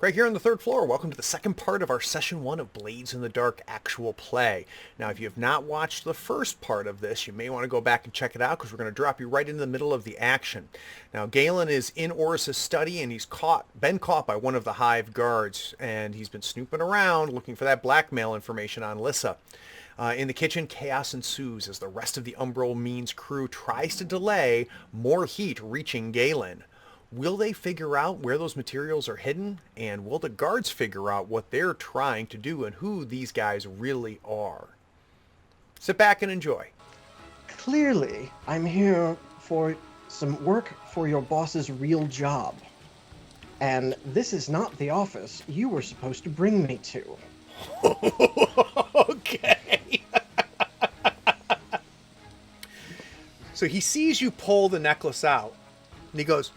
Greg here on the third floor. Welcome to the second part of our Session 1 of Blades in the Dark actual play. Now, if you have not watched the first part of this, you may want to go back and check it out because we're going to drop you right into the middle of the action. Now, Galen is in Oris's study and he's been caught by one of the Hive guards, and he's been snooping around looking for that blackmail information on Lissa. In the kitchen, chaos ensues as the rest of the Umbral Means crew tries to delay more heat reaching Galen. Will they figure out where those materials are hidden? And will the guards figure out what they're trying to do and who these guys really are? Sit back and enjoy. Clearly, I'm here for some work for your boss's real job. And this is not the office you were supposed to bring me to. Okay. So he sees you pull the necklace out, and he goes,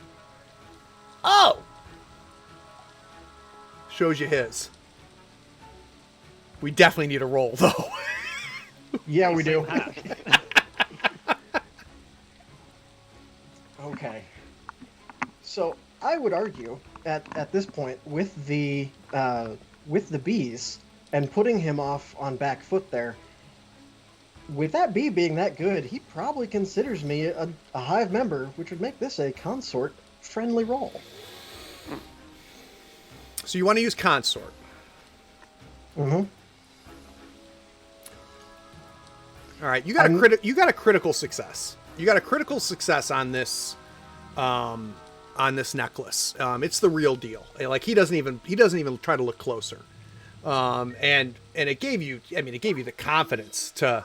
"Oh!" Shows you his. We definitely need a roll, though. Yeah, we do. Okay. So I would argue at this point with the bees and putting him off on back foot there. With that bee being that good, he probably considers me a Hive member, which would make this a consort-friendly roll. So you want to use consort. Mm-hmm. All right, you got a critical success. You got a critical success on this necklace. It's the real deal. Like he doesn't even try to look closer. And it gave you the confidence to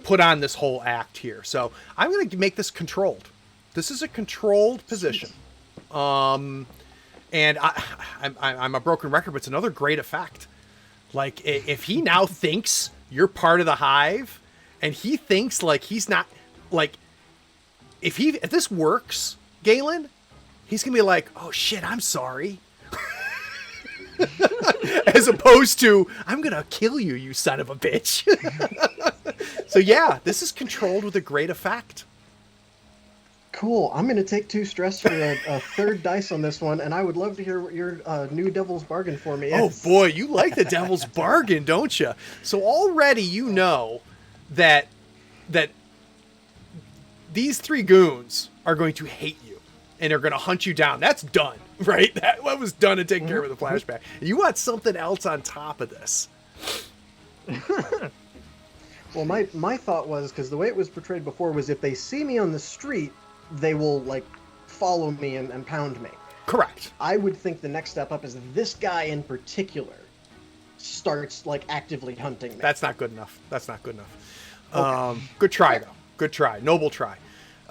put on this whole act here. So I'm going to make this controlled. This is a controlled position. And I'm a broken record, but it's another great effect. Like if he now thinks you're part of the Hive and he thinks like he's not, like if this works, Galen, he's going to be like, "Oh shit, I'm sorry." As opposed to, "I'm going to kill you, you son of a bitch." So yeah, this is controlled with a great effect. Cool. I'm going to take 2 stress for a third dice on this one, and I would love to hear what your new Devil's Bargain for me is. Oh boy, you like the Devil's Bargain, don't you? So already you know that these 3 goons are going to hate you and are going to hunt you down. That's done, right? That was done and taken care of with the flashback. You want something else on top of this. Well, my thought was, because the way it was portrayed before was if they see me on the street, they will, like, follow me and pound me. Correct. I would think the next step up is this guy in particular starts, like, actively hunting me. That's not good enough. Okay. Good try, though. Good try. Noble try.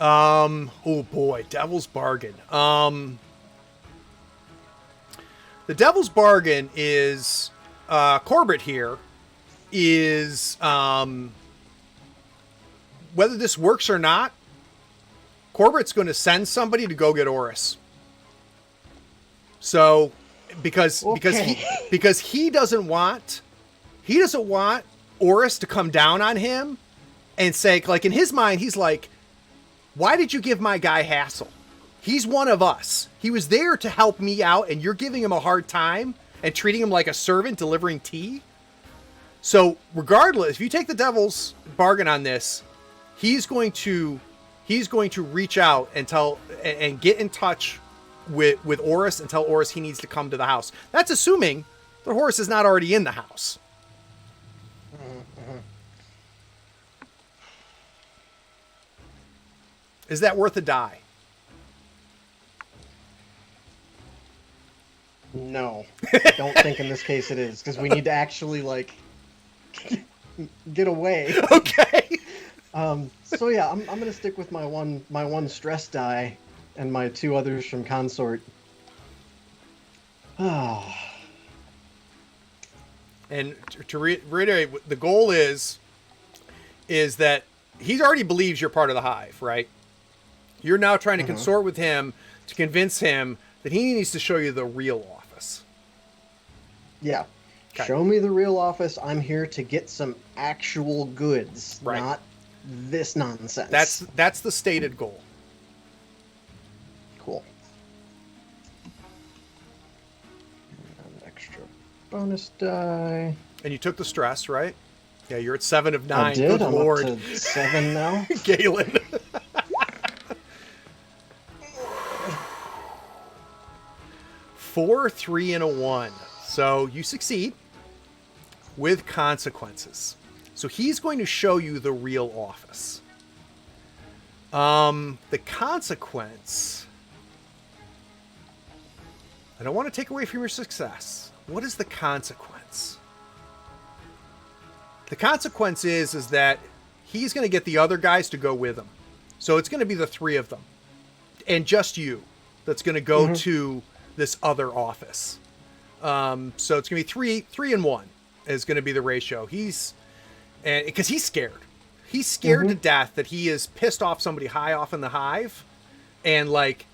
Oh, boy. Devil's Bargain. The Devil's Bargain is... Corbett here is... whether this works or not, Corbett's going to send somebody to go get Oris. So, because he doesn't want Oris to come down on him and say, like, in his mind, he's like, "Why did you give my guy hassle? He's one of us. He was there to help me out, and you're giving him a hard time and treating him like a servant delivering tea." So, regardless, if you take the Devil's Bargain on this, he's going to reach out and get in touch with Oris and tell Oris he needs to come to the house. That's assuming that Oris is not already in the house. Mm-hmm. Is that worth a die? No. I don't think in this case it is, because we need to actually, like, get away. Okay. So yeah, I'm gonna stick with my one stress die and my 2 others from consort. Ah. And to reiterate, the goal is that he already believes you're part of the Hive, right? You're now trying to consort with him to convince him that he needs to show you the real office. Yeah. Okay. Show me the real office. I'm here to get some actual goods, right. Not this nonsense. That's the stated goal. Cool. Bonus die. And you took the stress, right? Yeah, you're at 7 of 9. I did. Good I'm Lord. up to 7 now. Galen. 4, 3, and a 1. So you succeed with consequences. So he's going to show you the real office. The consequence... I don't want to take away from your success. What is the consequence? The consequence is that he's going to get the other guys to go with him. So it's going to be the 3 of them. And just you that's going to go to this other office. So it's going to be 3 and 1 is going to be the ratio. Because he's scared. He's scared to death that he is pissed off somebody high off in the Hive. And like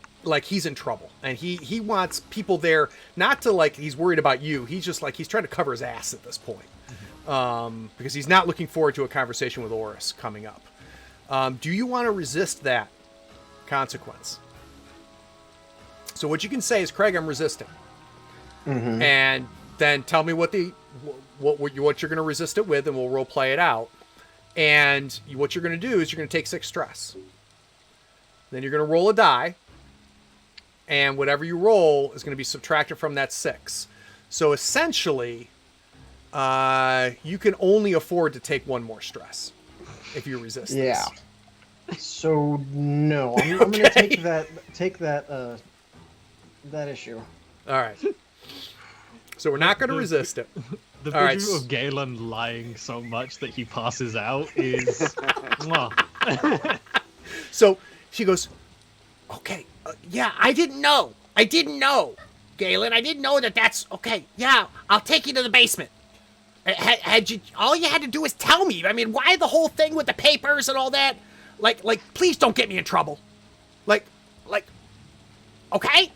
he's in trouble. And he wants people there, not to he's worried about you. He's just he's trying to cover his ass at this point. Because he's not looking forward to a conversation with Oris coming up. Do you want to resist that consequence? So what you can say is, Craig, I'm resisting. And then tell me what you're going to resist it with, and we'll role play it out. And what you're going to do is you're going to take 6 stress. Then you're going to roll a die. And whatever you roll is going to be subtracted from that 6. So essentially, you can only afford to take 1 more stress if you resist this. So no, I'm going to take that issue. All right. So we're not going to resist it. The visual of Galen lying so much that he passes out is... So she goes, okay, yeah, I didn't know, Galen. I didn't know that's... Okay, yeah, I'll take you to the basement. All you had to do was tell me. I mean, why the whole thing with the papers and all that? Please don't get me in trouble. Okay?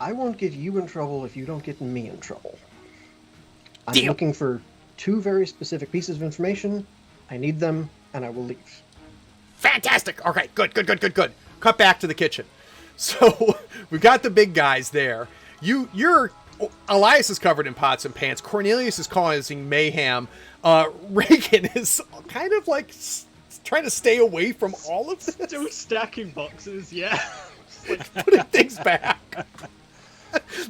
I won't get you in trouble if you don't get me in trouble. I'm Deal. looking for 2 very specific pieces of information. I need them, and I will leave. Fantastic. Okay, good. Cut back to the kitchen. So we've got the big guys there. Elias is covered in pots and pans. Cornelius is causing mayhem. Reagan is kind of trying to stay away from all of this. Still stacking boxes, yeah. Putting things back.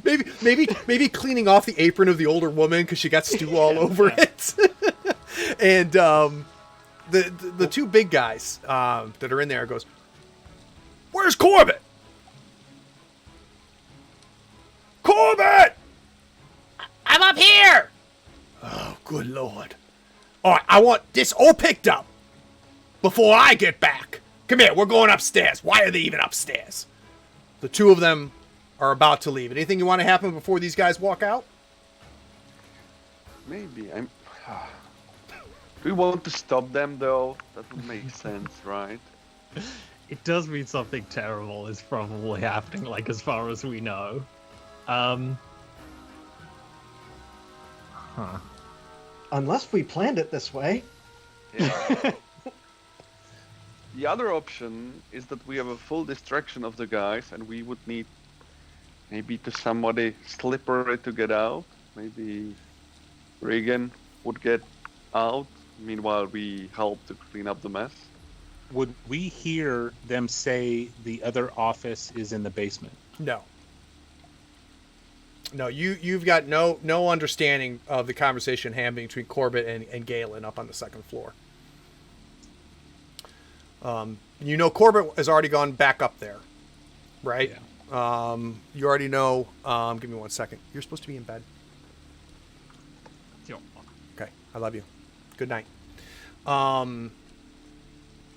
Maybe cleaning off the apron of the older woman because she got stew all over it. And the 2 big guys that are in there goes, "Where's Corbett? Corbett! I'm up here!" Oh, good Lord. All right, I want this all picked up before I get back. Come here, we're going upstairs. Why are they even upstairs? The 2 of them are about to leave. Anything you want to happen before these guys walk out? Maybe. Do we want to stop them, though? That would make sense, right? It does mean something terrible is probably happening, as far as we know. Unless we planned it this way. Yeah. The other option is that we have a full distraction of the guys, and we would need maybe to somebody slippery to get out. Maybe Reagan would get out. Meanwhile, we help to clean up the mess. Would we hear them say the other office is in the basement? No. No, you've got no understanding of the conversation happening between Corbett and Galen up on the 2nd floor. Corbett has already gone back up there, right? Yeah. You already know. Give me 1 second. You're supposed to be in bed. Okay, I love you. Good night.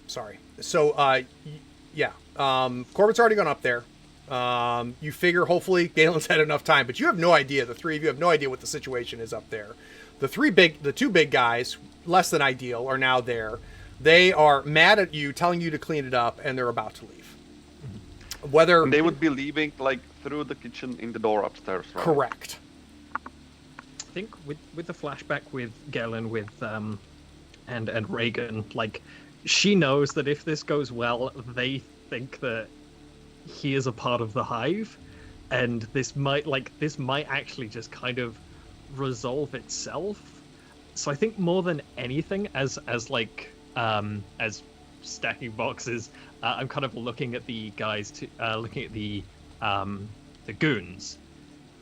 Sorry. So, Corbett's already gone up there. You figure hopefully Galen's had enough time, but you have no idea. The 3 of you have no idea what the situation is up there. The 2 big guys, less than ideal, are now there. They are mad at you, telling you to clean it up, and they're about to leave. And they would be leaving through the kitchen in the door upstairs, right? Correct. I think with the flashback with Galen and Reagan, she knows that if this goes well, they think that he is a part of the Hive. and this might actually just kind of resolve itself. So I think more than anything, as stacking boxes, I'm kind of looking at the guys looking at the goons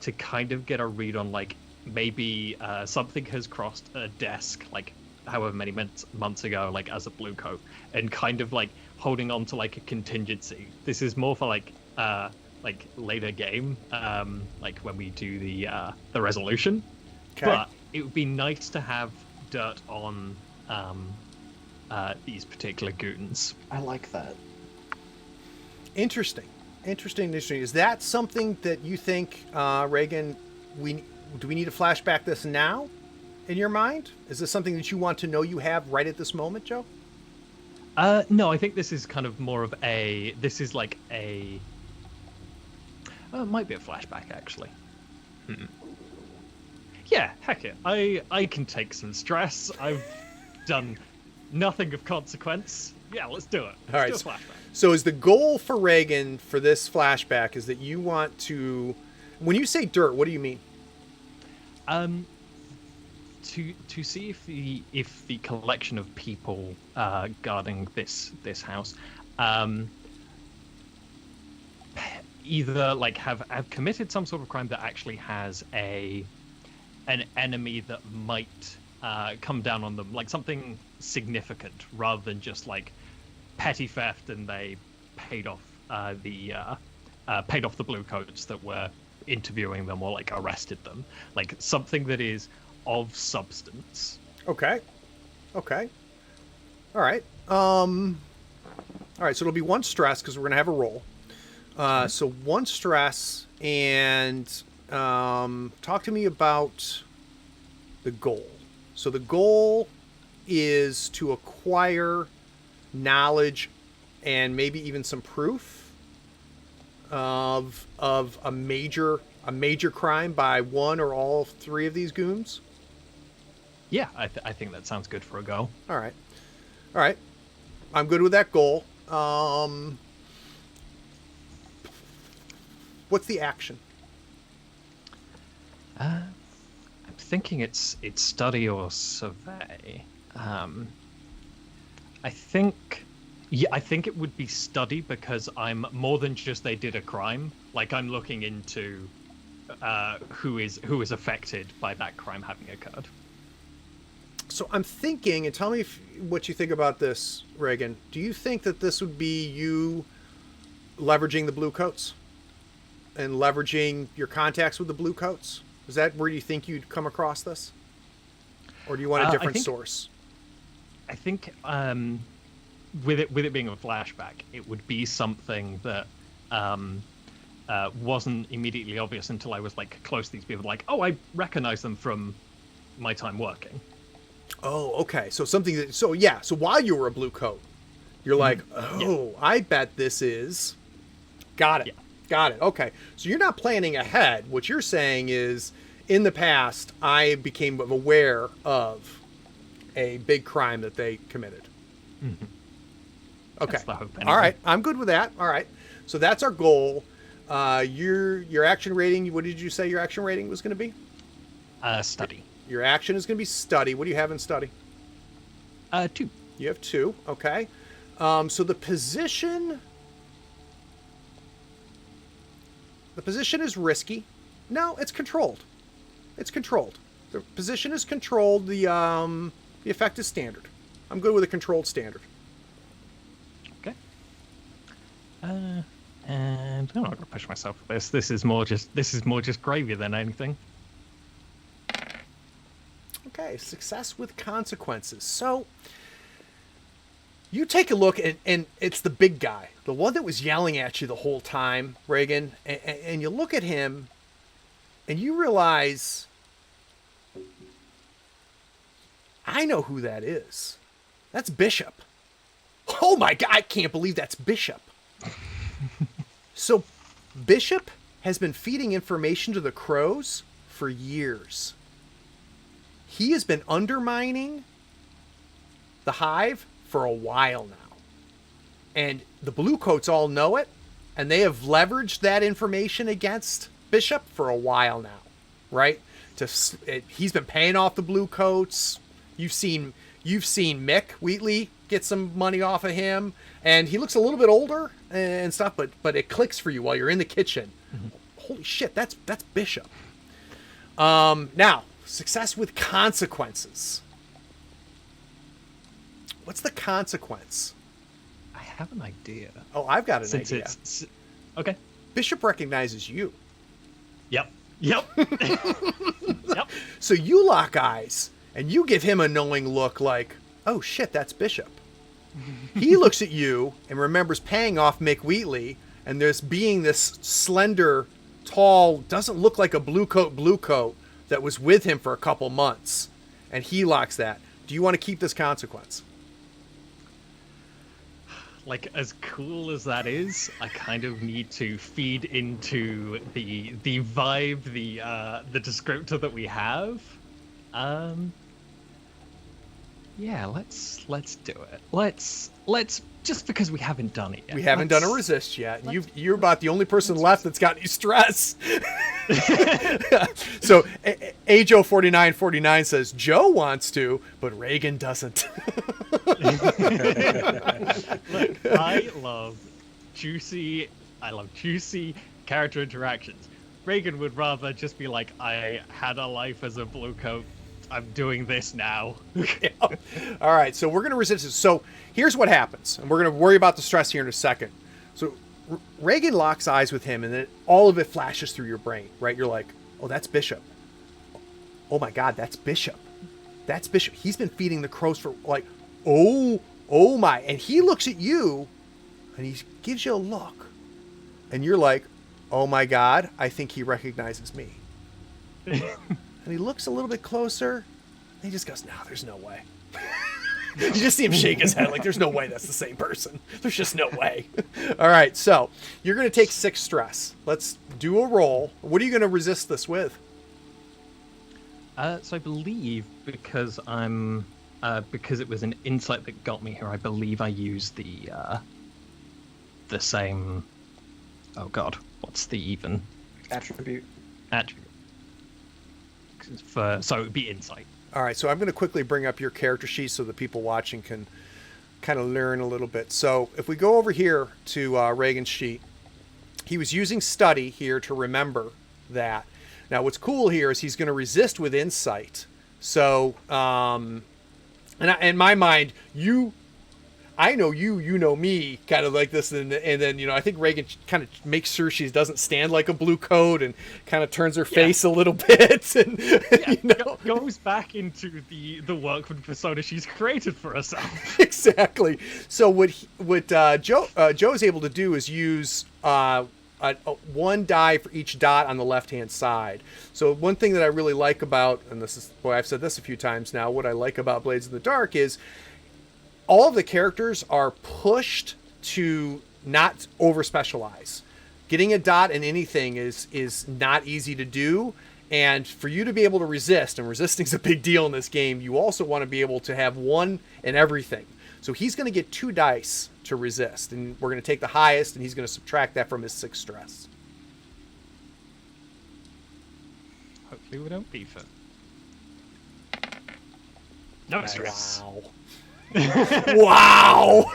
to kind of get a read on like maybe something has crossed a desk like however many months ago, like as a blue coat, and kind of like holding on to like a contingency. This is more for like later game, like when we do the resolution. Okay. But it would be nice to have dirt on these particular goons. I like that. Interesting. Is that something that you think, Reagan, do we need to flashback this now in your mind? Is this something that you want to know you have right at this moment, Joe? No, I think this is kind of more of it might be a flashback, actually. Yeah, heck it. I can take some stress. I've done nothing of consequence. Yeah, let's do it. All right. Do a flashback. So is the goal for Reagan for this flashback is that you want to... When you say dirt, what do you mean? To see if the collection of people guarding this house either like have committed some sort of crime that actually has an enemy that might come down on them, like something significant rather than just like petty theft and they paid off the blue coats that were interviewing them or like arrested them, like something that is of substance. Okay. All right. All right. So it'll be one stress because we're gonna have a roll. So one stress, and talk to me about the goal. So the goal is to acquire knowledge and maybe even some proof of a major crime by one or all three of these goons. Yeah, I think that sounds good for a go. All right. I'm good with that goal. What's the action? I'm thinking it's study or survey. I think it would be study because I'm more than just they did a crime. Like I'm looking into who is affected by that crime having occurred. So I'm thinking, and tell me what you think about this, Reagan. Do you think that this would be you leveraging the blue coats and leveraging your contacts with the blue coats? Is that where you think you'd come across this? Or do you want a different source? I think with it being a flashback, it would be something that wasn't immediately obvious until I was like close to these people. Like, oh, I recognize them from my time working. Oh, okay. So something that... So, yeah. So while you were a blue coat, you're like, oh, yeah. I bet this is... Got it. Yeah. Got it. Okay. So you're not planning ahead. What you're saying is, in the past, I became aware of a big crime that they committed. Mm-hmm. Okay. That's the hope, anyway. All right. I'm good with that. All right. So that's our goal. Your action rating, what did you say your action rating was going to be? Study. Your action is going to be study. What do you have in study? 2. You have 2. Okay. So the position is risky. No, it's controlled. It's controlled. The position is controlled. The effect is standard. I'm good with a controlled standard. Okay. And I'm not going to push myself with this. This is more just gravy than anything. Okay, success with consequences. So you take a look, and it's the big guy, the one that was yelling at you the whole time, Reagan, and you look at him, and you realize, I know who that is. That's Bishop. Oh my God, I can't believe that's Bishop. So Bishop has been feeding information to the crows for years. He has been undermining the Hive for a while now. And the Bluecoats all know it, and they have leveraged that information against Bishop for a while now, right? He's been paying off the blue coats. You've seen Mick Wheatley get some money off of him, and he looks a little bit older and stuff, but it clicks for you while you're in the kitchen. Mm-hmm. Holy shit, that's Bishop. Now, success with consequences. What's the consequence? I have an idea. Oh, I've got an idea. Okay. Bishop recognizes you. Yep. Yep. So you lock eyes, and you give him a knowing look like, oh shit, that's Bishop. He looks at you and remembers paying off Mick Wheatley, and there's being this slender, tall, doesn't look like a blue coat that was with him for a couple months. And he locks that. Do you want to keep this consequence? Like, as cool as that is, I kind of need to feed into the vibe, the descriptor that we have. Yeah, let's do it. Let's just because we haven't done it yet. We haven't done a resist yet. You're about the only person left that's got any stress. So AJO4949 says Joe wants to, but Reagan doesn't. Look, I love juicy character interactions. Reagan would rather just be like, I had a life as a blue coat. I'm doing this now. Yeah. All right, so we're going to resist this. So here's what happens, and we're going to worry about the stress here in a second. So Reagan locks eyes with him, and then all of it flashes through your brain, right? You're like, oh, that's Bishop. Oh my God, that's Bishop. That's Bishop. He's been feeding the crows for like, oh my. And he looks at you, and he gives you a look. And you're like, oh my God, I think he recognizes me. And he looks a little bit closer, and he just goes, no, there's no way. You just see him shake his head like, there's no way that's the same person. There's just no way. All right, so you're going to take 6 stress. Let's do a roll. What are you going to resist this with? So I believe because it was an insight that got me here, I believe I used the same. Oh God, what's the even Attribute. So it would be insight. All right, so I'm going to quickly bring up your character sheet so the people watching can kind of learn a little bit. So if we go over here to Reagan's sheet, he was using study here to remember that. Now, what's cool here is he's going to resist with insight. So, in my mind, I know you know me, kind of like this, and then I think Reagan kind of makes sure she doesn't stand like a blue coat and kind of turns her face a little bit, and goes back into the workman persona she's created for herself. Exactly. So what Joe is able to do is use one die for each dot on the left-hand side. So one thing that I really like about, and this is, boy, I've said this a few times now, what I like about Blades in the Dark is all of the characters are pushed to not over-specialize. Getting a dot in anything is not easy to do, and for you to be able to resist, and resisting's a big deal in this game, you also want to be able to have one in everything. So he's going to get 2 dice to resist, and we're going to take the highest, and he's going to subtract that from his 6 stress. Hopefully we don't beef it. No stress. Wow. Wow.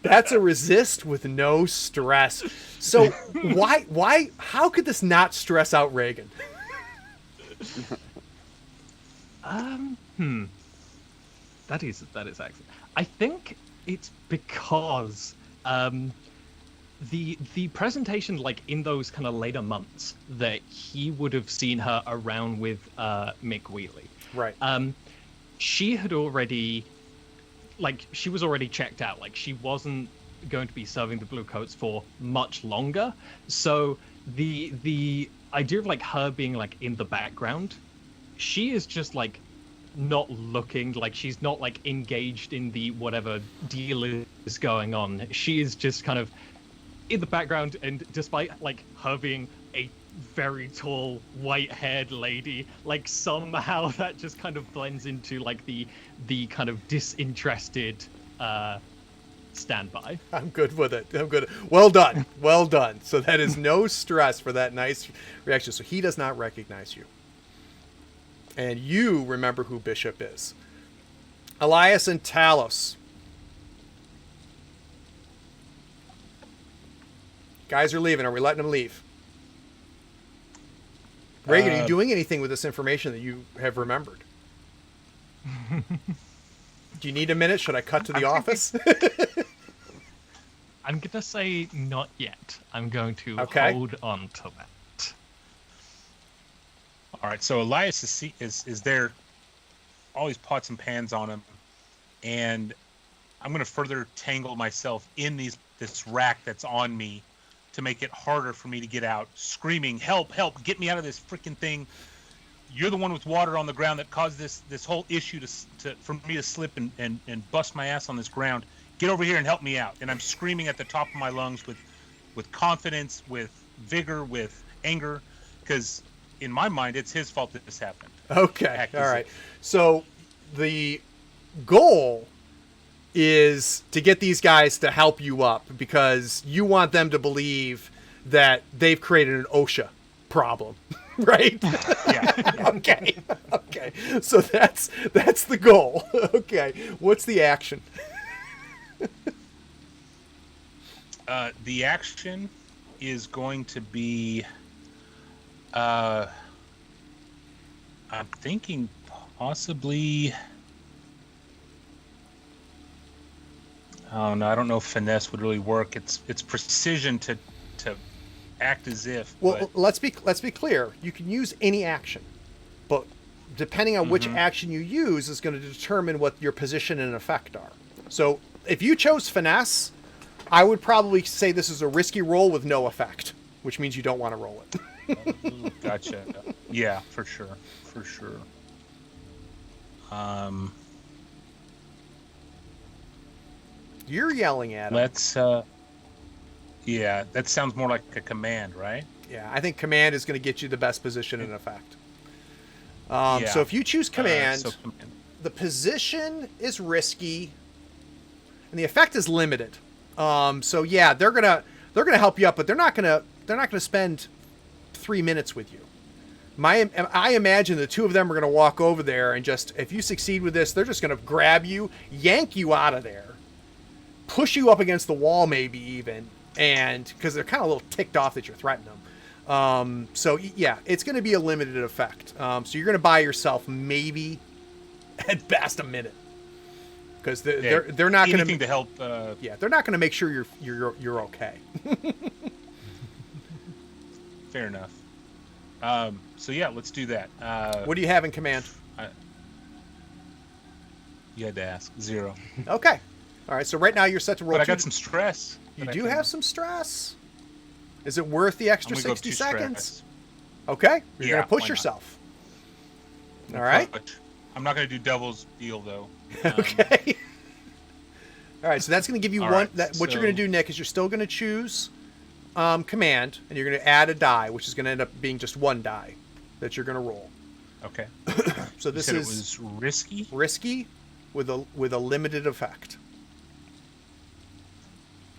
That's a resist with no stress. So why how could this not stress out Reagan? That is excellent. I think it's because the presentation, like in those kind of later months, that he would have seen her around with Mick Wheatley. Right. She had already, she was already checked out. Like, she wasn't going to be serving the blue coats for much longer. So the idea of her being in the background, she is just not looking, she's not engaged in the whatever deal is going on. She is just kind of in the background, and despite her being a very tall white-haired lady, somehow that just kind of blends into the kind of disinterested stand by. I'm good with it. I'm good. Well done. Well done. So that is no stress for that nice reaction. So he does not recognize you. And you remember who Bishop is. Elias and Talos. Guys are leaving. Are we letting them leave? Reagan, are you doing anything with this information that you have remembered? Do you need a minute? Should I cut to the office? I'm going to say not yet. I'm going to hold on to that. All right, so Elias is there, all these pots and pans on him, and I'm going to further tangle myself in this rack that's on me to make it harder for me to get out, screaming, "Help, help, get me out of this freaking thing. You're the one with water on the ground that caused this whole issue for me to slip and bust my ass on this ground. Get over here and help me out." And I'm screaming at the top of my lungs with confidence, with vigor, with anger, because in my mind, it's his fault that this happened. Okay, all right. So the goal is to get these guys to help you up because you want them to believe that they've created an OSHA problem, right? Yeah. Okay. Okay. So that's the goal. Okay. What's the action? The action is going to be, I'm thinking possibly. Oh no, I don't know if finesse would really work. It's precision to act as if. Well, let's be clear. You can use any action, but depending on which action you use is going to determine what your position and effect are. So if you chose finesse, I would probably say this is a risky roll with no effect, which means you don't want to roll it. Gotcha. Yeah, for sure. You're yelling at him. Let's. Yeah, that sounds more like a command, right? Yeah, I think command is going to get you the best position and effect. Yeah. So if you choose command, command. the position is risky, and the effect is limited. So yeah, they're gonna help you up, but they're not gonna spend 3 minutes with you. I imagine the two of them are gonna walk over there and just, if you succeed with this, they're just gonna grab you, yank you out of there, push you up against the wall, maybe even, and because they're kind of a little ticked off that you're threatening them. So yeah, it's going to be a limited effect. So you're going to buy yourself maybe at best a minute, because they're not going to help. Yeah, they're not going to make sure you're okay. Fair enough. So yeah, let's do that. What do you have in command? You had to ask. 0. Okay. All right. So right now you're set to roll. But I got some stress. You do have some stress. Is it worth the extra 60 seconds? Stress. Okay. You're going to push why not? yourself. All right. I'm not going to do devil's deal, though. Okay. All right. So that's going to give you all one. right, What you're going to do, Nick, is you're still going to choose command, and you're going to add a die, which is going to end up being just one die that you're going to roll. Okay. So this it was risky. Risky with a limited effect.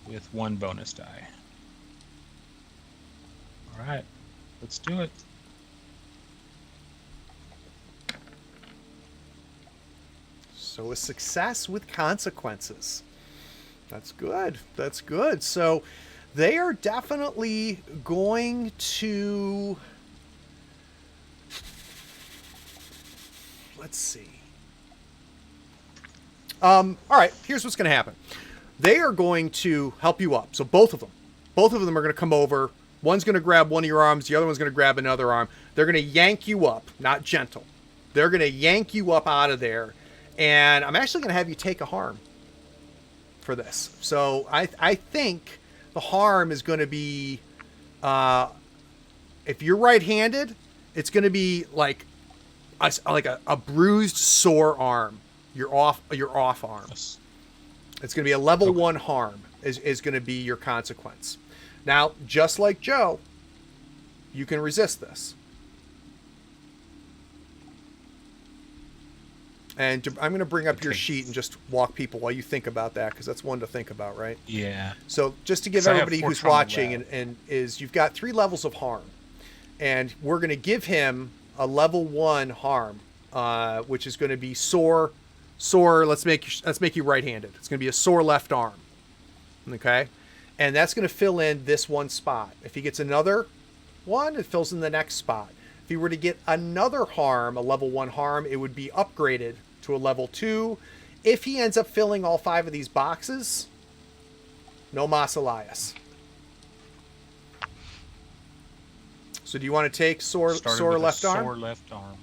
With 1 bonus die. All right, let's do it. So a success with consequences. That's good. That's good. So they are definitely going to... Let's see. All right, here's what's going to happen. They are going to help you up. So both of them are going to come over. One's going to grab one of your arms. The other one's going to grab another arm. They're going to yank you up, not gentle. They're going to yank you up out of there. And I'm actually going to have you take a harm for this. So I think the harm is going to be, if you're right-handed, it's going to be like a bruised, sore arm. Your off arm. Yes. It's going to be a level 1 harm is going to be your consequence. Now, just like Joe, you can resist this. And I'm going to bring up your Okay. sheet and just walk people while you think about that, because that's one to think about, right? Yeah. So just to give So I have everybody 4 who's trauma watching, left. and is you've got 3 levels of harm, and we're going to give him a level 1 harm, which is going to be sore. Let's make you right-handed. It's going to be a sore left arm. Okay, and that's going to fill in this one spot. If he gets another one, it fills in the next spot. If he were to get another harm, a level 1 harm, it would be upgraded to a level 2. If he ends up filling all 5 of these boxes, no Mas Elias. So do you want to take sore Started sore with a left arm? Sore left arm.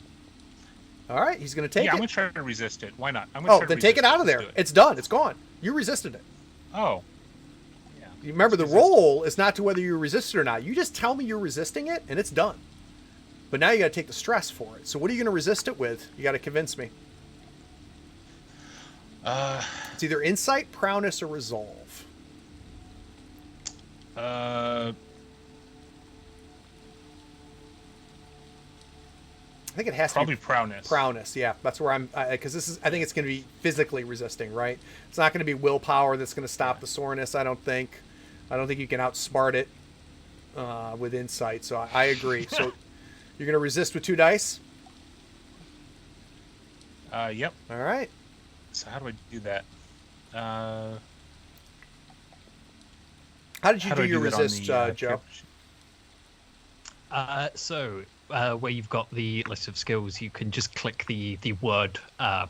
All right, he's going to take Yeah, I'm it. gonna try to resist it. Why not? I'm gonna try to Then take it resist out of Let's there. do it. It's done. It's gone. You resisted it. Oh. Yeah. You remember, the Let's resist it. roll is not to whether you resist it or not. You just tell me you're resisting it, and it's done. But now you got to take the stress for it. So what are you going to resist it with? You got to convince me. It's either insight, prowess, or resolve. I think it has Probably to be prowess. prowess. Yeah, that's where I'm. Because this is. I think it's going to be physically resisting, right? It's not going to be willpower that's going to stop the soreness. I don't think. I don't think you can outsmart it with insight. So I agree. So you're going to resist with 2 dice. Yep. All right. So how do I do that? How did you How do I your that on resist, the, Joe? Where you've got the list of skills, you can just click the word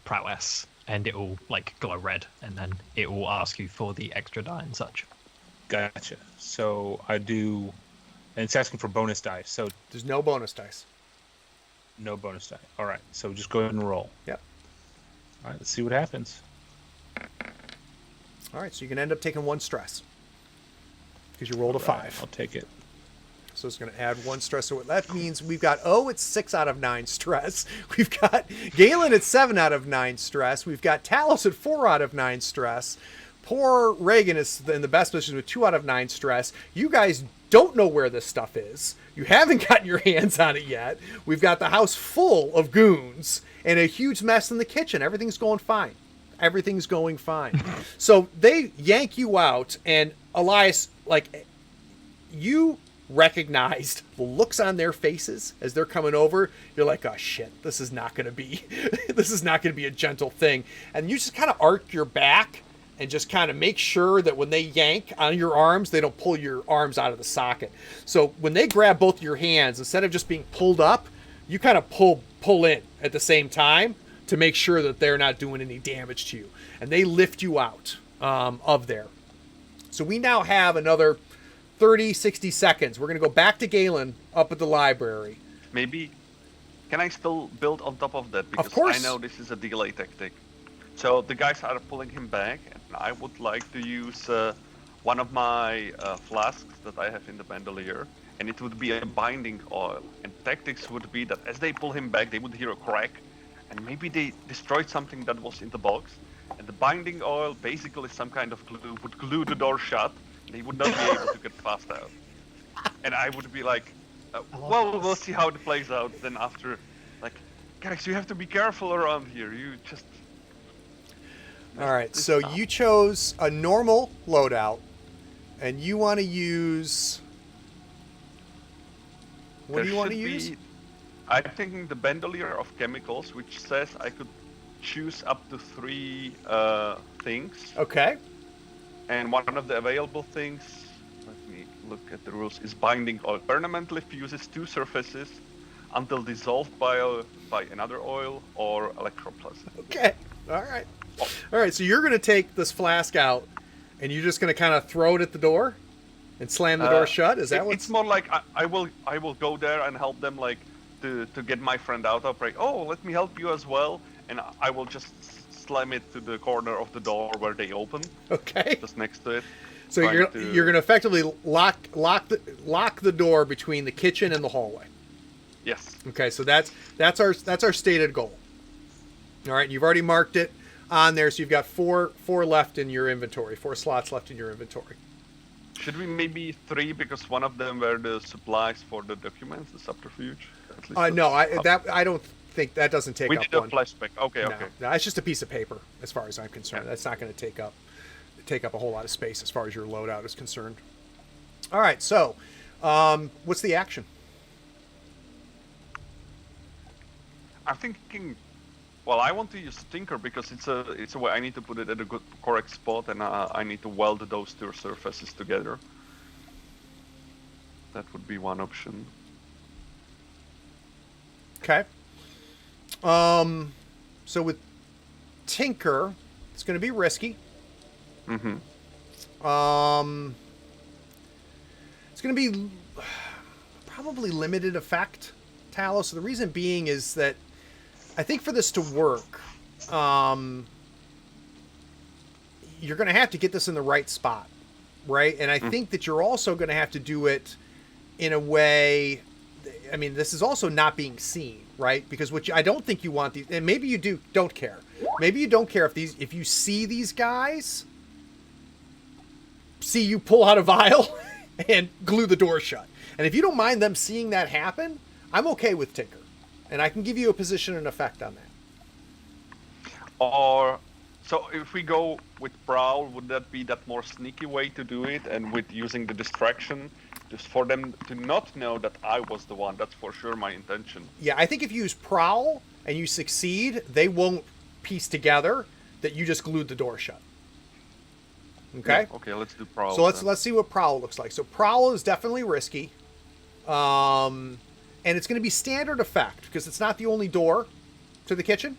prowess, and it will like glow red, and then it will ask you for the extra die and such. Gotcha. So I do, and it's asking for bonus dice. So There's no bonus dice. no bonus die. All right. So just go ahead and roll. Yep. All right. Let's see what happens. All right. So you can end up taking 1 stress because you rolled a Right, 5. I'll take it. So it's going to add 1 stress. So that means we've got it's 6 out of 9 stress. We've got Galen at 7 out of 9 stress. We've got Talos at 4 out of 9 stress. Poor Reagan is in the best position with 2 out of 9 stress. You guys don't know where this stuff is. You haven't gotten your hands on it yet. We've got the house full of goons and a huge mess in the kitchen. Everything's going fine. Everything's going fine. So they yank you out, and Elias, like, you recognized the looks on their faces as they're coming over. You're like, oh shit, this is not going to be a gentle thing. And you just kind of arc your back and just kind of make sure that when they yank on your arms, they don't pull your arms out of the socket. So when they grab both your hands, instead of just being pulled up, you kind of pull in at the same time to make sure that they're not doing any damage to you. And they lift you out of there. So we now have another 30, 60 seconds. We're going to go back to Galen up at the library. Maybe, can I still build on top of that? Because course. I know this is a delay tactic. So the guys are pulling him back, and I would like to use one of my flasks that I have in the bandolier, and it would be a binding oil. And tactics would be that as they pull him back, they would hear a crack, and maybe they destroyed something that was in the box. And the binding oil, basically some kind of glue, would glue the door shut. They would not be able to get past out. And I would be like, well, we'll see how it plays out. Then after, like, guys, you have to be careful around here. You just... All right, so you chose a normal loadout, and you want to use... What do you want to use? I'm thinking the bandolier of chemicals, which says I could choose up to 3 things. Okay. And one of the available things, let me look at the rules, is binding oil. Permanently fuses 2 surfaces until dissolved by another oil or electroplasm. Okay. All right. All right, so you're going to take this flask out, and you're just going to kind of throw it at the door and slam the door shut? Is that what? It's more like I will go there and help them, like, to get my friend out of, like, oh, let me help you as well, and I will just slam it to the corner of the door where they open. Okay. Just next to it. So you're going to effectively lock the door between the kitchen and the hallway. Yes. Okay, so that's our stated goal. All right, you've already marked it on there, so you've got four left in your inventory, 4 slots left in your inventory. Should we maybe 3, because one of them were the supplies for the documents, the subterfuge? At least No, I don't think that doesn't take We up did a one. flashback. Okay, No, okay. no, it's just a piece of paper as far as I'm concerned. Yeah. That's not going to take up a whole lot of space as far as your loadout is concerned. All right, so what's the action? I'm thinking. Well, I want to use Tinker because it's a way I need to put it at a good, correct spot, and I need to weld those two surfaces together. That would be one option. Okay. So with Tinker, it's going to be risky. Mm-hmm. It's going to be probably limited effect, Talos. So the reason being is that I think for this to work, you're going to have to get this in the right spot, right? And I think that you're also going to have to do it in a way. I mean, this is also not being seen, right? Because I don't think you want these, and maybe you don't care. Maybe you don't care if you see these guys, see you pull out a vial and glue the door shut. And if you don't mind them seeing that happen, I'm okay with Tinker. And I can give you a position and effect on that. Or, so if we go with Prowl, would that be that more sneaky way to do it? And with using the distraction, just for them to not know that I was the one, that's for sure my intention. Yeah, I think if you use Prowl and you succeed, they won't piece together that you just glued the door shut. Okay? Yeah, okay, let's do Prowl. So let's see what Prowl looks like. So Prowl is definitely risky. And it's going to be standard effect because it's not the only door to the kitchen.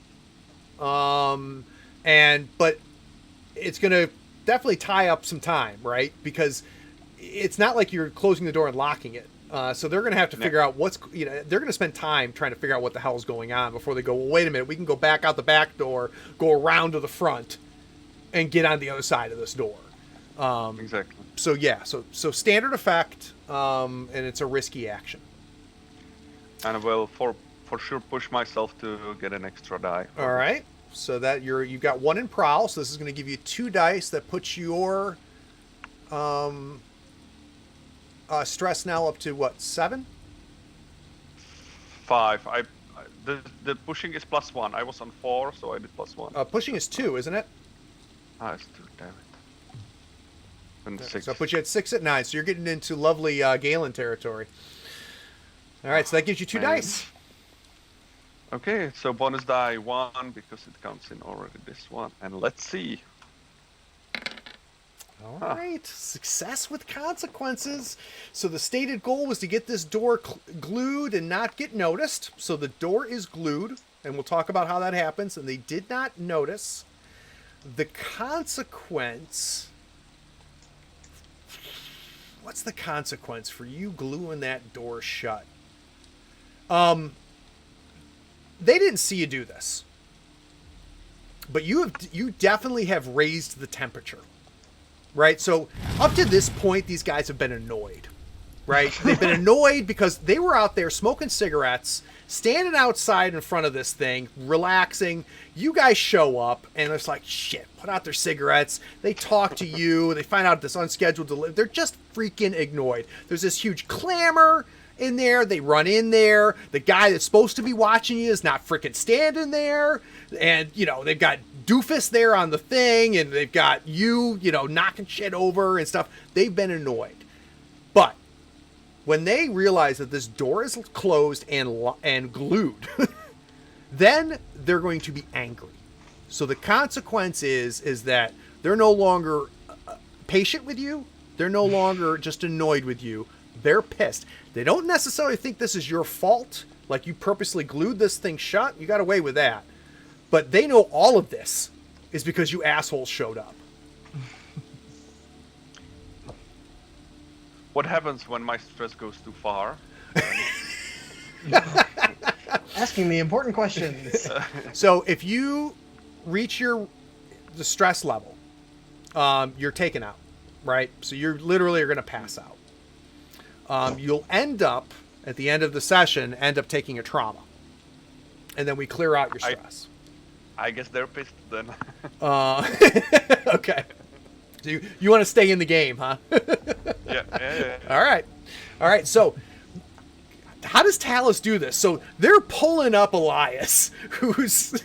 But it's going to definitely tie up some time, right? Because it's not like you're closing the door and locking it. So they're going to have to figure out they're going to spend time trying to figure out what the hell's going on before they go, well, wait a minute, we can go back out the back door, go around to the front, and get on the other side of this door. Exactly. So yeah, so standard effect, and it's a risky action. And I will for sure push myself to get an extra die. All right. So that you've got one in Prowl, so this is going to give you 2 dice that puts your stress now up to what, 7? 5. The pushing is +1. I was on 4, so I did +1. Pushing is 2, isn't it? It's 2, damn it. And 6. So I put you at 6 at 9, so you're getting into lovely Galen territory. All right, so that gives you 2 dice. Okay, so bonus die 1 because it counts in already this one. And let's see. All right, success with consequences. So the stated goal was to get this door glued and not get noticed. So the door is glued, and we'll talk about how that happens. And they did not notice. The consequence... What's the consequence for you gluing that door shut? They didn't see you do this. But you definitely have raised the temperature. Right? So up to this point, these guys have been annoyed. Right? They've been annoyed because they were out there smoking cigarettes, standing outside in front of this thing, relaxing. You guys show up, and it's like, shit, put out their cigarettes. They talk to you. They find out this unscheduled delivery. They're just freaking annoyed. There's this huge clamor in there. They run in there. The guy that's supposed to be watching you is not freaking standing there. And, they've got Doofus there on the thing, and they've got you, knocking shit over and stuff. They've been annoyed. But when they realize that this door is closed and glued, then they're going to be angry. So the consequence is that they're no longer patient with you. They're no longer just annoyed with you. They're pissed. They don't necessarily think this is your fault. Like you purposely glued this thing shut. You got away with that. But they know all of this is because you assholes showed up. What happens when my stress goes too far? Asking the important questions. So if you reach the stress level, you're taken out, right? So you're literally going to pass out. You'll end up, at the end of the session, taking a trauma. And then we clear out your stress. I guess they're pissed then. Okay. So you want to stay in the game, huh? Yeah. All right. So how does Talus do this? So they're pulling up Elias, who's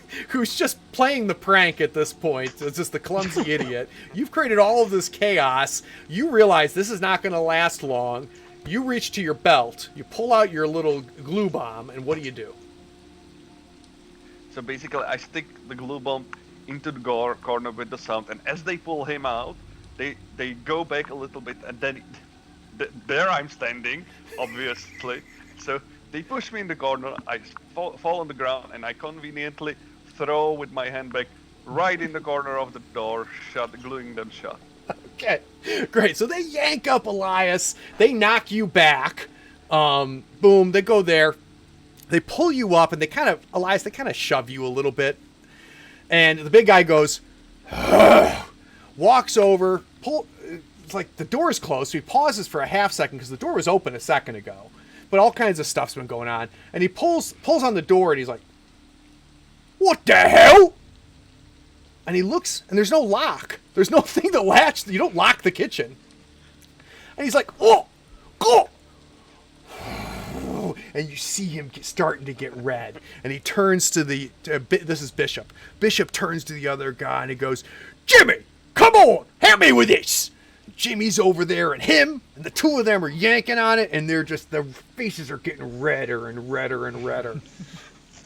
just playing the prank at this point. It's just the clumsy idiot. You've created all of this chaos. You realize this is not going to last long. You reach to your belt. You pull out your little glue bomb, and what do? So basically, I stick the glue bomb into the corner with the sound, and as they pull him out, they go back a little bit, and then there I'm standing, obviously. So they push me in the corner, I fall on the ground, and I conveniently throw with my handbag right in the corner of the door, gluing them shut. Okay, great. So they yank up Elias, they knock you back, boom, they go there, they pull you up, and Elias, they kind of shove you a little bit, and the big guy goes, walks over, it's like the door is closed, so he pauses for a half second because the door was open a second ago. But all kinds of stuff's been going on. And he pulls on the door, and he's like, what the hell? And he looks, and there's no lock. There's no thing to latch. You don't lock the kitchen. And he's like, oh, go. And you see him starting to get red. And he turns to this is Bishop. Bishop turns to the other guy, and he goes, Jimmy, come on, help me with this. Jimmy's over there, and him, and the two of them are yanking on it, and their faces are getting redder and redder and redder.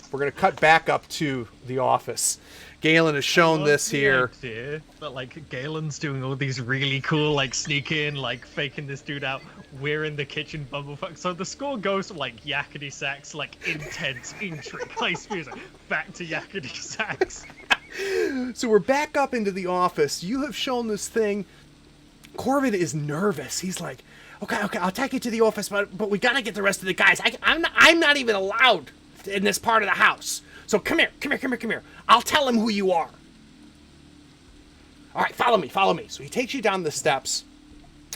We're going to cut back up to the office. Galen has shown this here. Idea that, like, Galen's doing all these really cool, like, sneak in, like, faking this dude out. We're in the kitchen, bumblefuck. So the score goes from, like, yakety sax, like, intense, intrigue, heist music, back to yakety sax. So we're back up into the office. You have shown this thing. Corbin is nervous. He's like, okay, I'll take you to the office, but we gotta get the rest of the guys. I'm not even allowed in this part of the house. So come here. I'll tell him who you are. All right, follow me. So he takes you down the steps,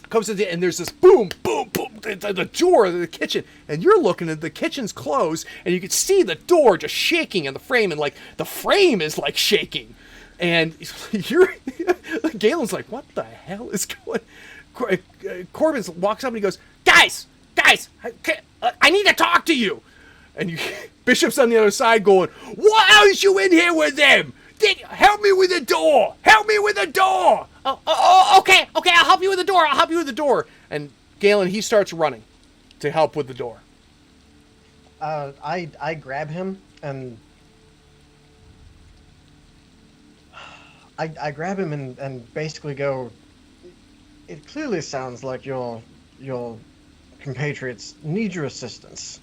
comes to and there's this boom, the door of the kitchen, and you're looking at the kitchen's closed, and you can see the door just shaking in the frame, and like the frame is like shaking. And Galen's like, what the hell is going? Corbin walks up and he goes, guys, I need to talk to you. And Bishop's on the other side going, why aren't you in here with them? Help me with the door. Oh, okay, I'll help you with the door. And Galen, he starts running to help with the door. I grab him and I grab him and basically go, it clearly sounds like your compatriots need your assistance.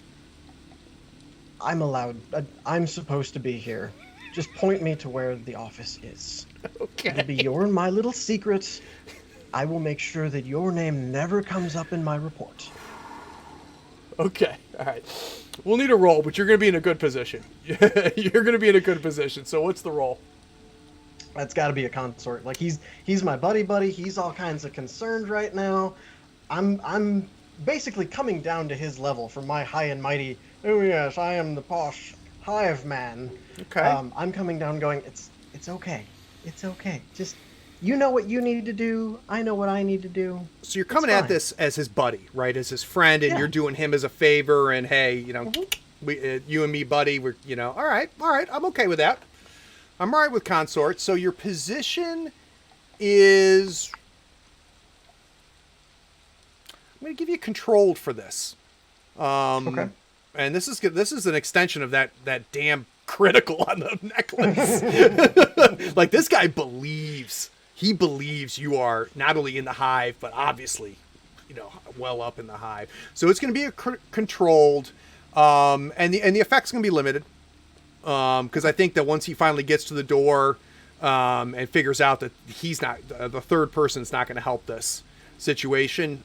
I'm supposed to be here. Just point me to where the office is. Okay. It'll be your and my little secret. I will make sure that your name never comes up in my report. Okay, all right. We'll need a roll, but you're going to be in a good position. So what's the roll? That's got to be a consort. Like he's my buddy. He's all kinds of concerned right now. I'm basically coming down to his level from my high and mighty. Oh yes, I am the posh Hive man. Okay. I'm coming down, going. It's okay. Just you know what you need to do. I know what I need to do. So you're coming at this as his buddy, right? As his friend, and you're doing him as a favor. And hey, we, you and me, buddy. We're all right. I'm okay with that. I'm all right with consort. So your position is. I'm going to give you controlled for this. Okay. And this is an extension of that damn critical on the necklace. Like this guy believes you are not only in the Hive, but obviously, well up in the Hive. So it's going to be controlled, and the effect's going to be limited. Because I think that once he finally gets to the door, and figures out that he's not the third person's not going to help this situation.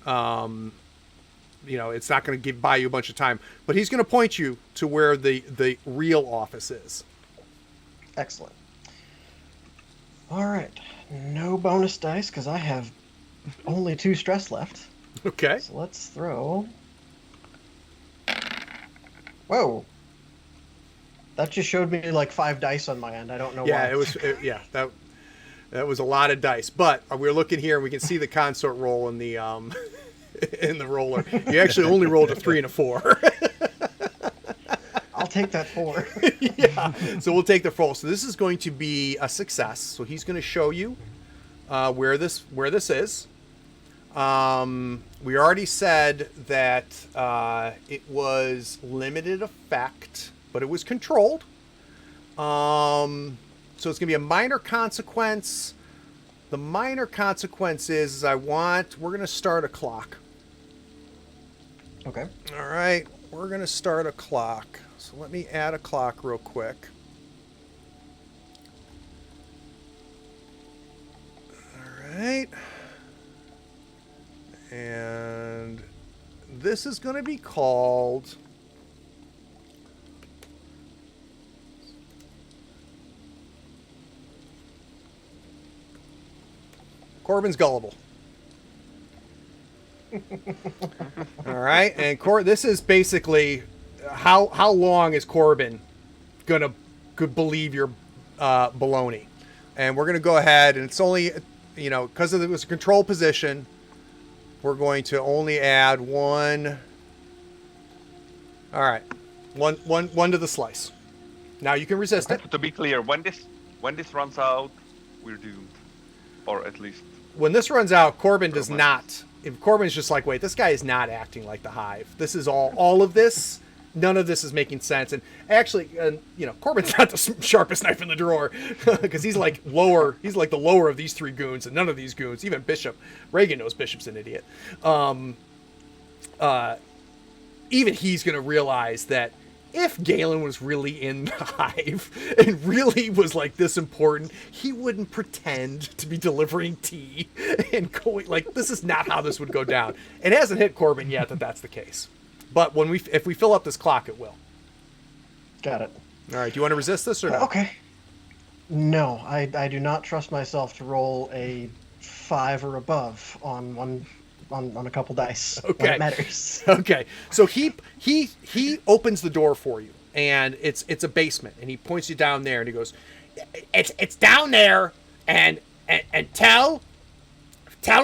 It's not going to buy you a bunch of time, but he's going to point you to where the real office is. Excellent. All right. No bonus dice because I have only 2 stress left. Okay. So let's throw. Whoa. That just showed me like 5 dice on my end. I don't know why. That was a lot of dice. But we're looking here and we can see the consort roll in the in the roller. You actually only rolled a 3 and a 4. take that 4. Yeah. So we'll take the roll. So this is going to be a success. So he's going to show you where this is. We already said that it was limited effect, but it was controlled. So it's going to be a minor consequence. The minor consequence is we're going to start a clock. Okay. All right. We're going to start a clock. So let me add a clock real quick. All right. And this is going to be called... Corbin's Gullible. All right, and this is basically how long is Corbin gonna believe your baloney? And we're gonna go ahead, and it's only because it was a control position. We're going to only add 1. All right, one to the slice. Now you can resist it. To be clear, when this runs out, we're doomed, or at least. When this runs out, Corbin does not. If Corbin's just like, wait, this guy is not acting like the Hive. This is all of this. None of this is making sense. And actually, Corbin's not the sharpest knife in the drawer because he's like lower. He's like the lower of these 3 goons, and none of these goons, even Bishop. Reagan knows Bishop's an idiot. Even he's going to realize that if Galen was really in the Hive and really was like this important, he wouldn't pretend to be delivering tea and going like, this is not how this would go down. It hasn't hit Corbin yet that's the case. But if we fill up this clock, it will. Got it. All right. Do you want to resist this or no? Okay. No, I do not trust myself to roll a 5 or above on a couple dice. Okay. When it matters. Okay. So he opens the door for you, and it's a basement, and he points you down there, and he goes, "It's down there, and tell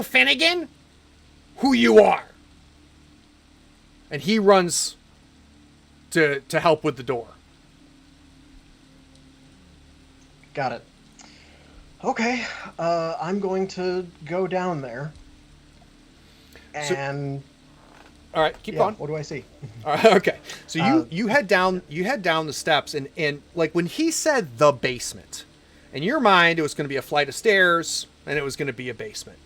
Finnegan who you are." And he runs to help with the door. Got it. Okay, I'm going to go down there. And all right, keep going. What do I see? Okay, so you head down the steps, and like when he said the basement, in your mind it was going to be a flight of stairs, and it was going to be a basement.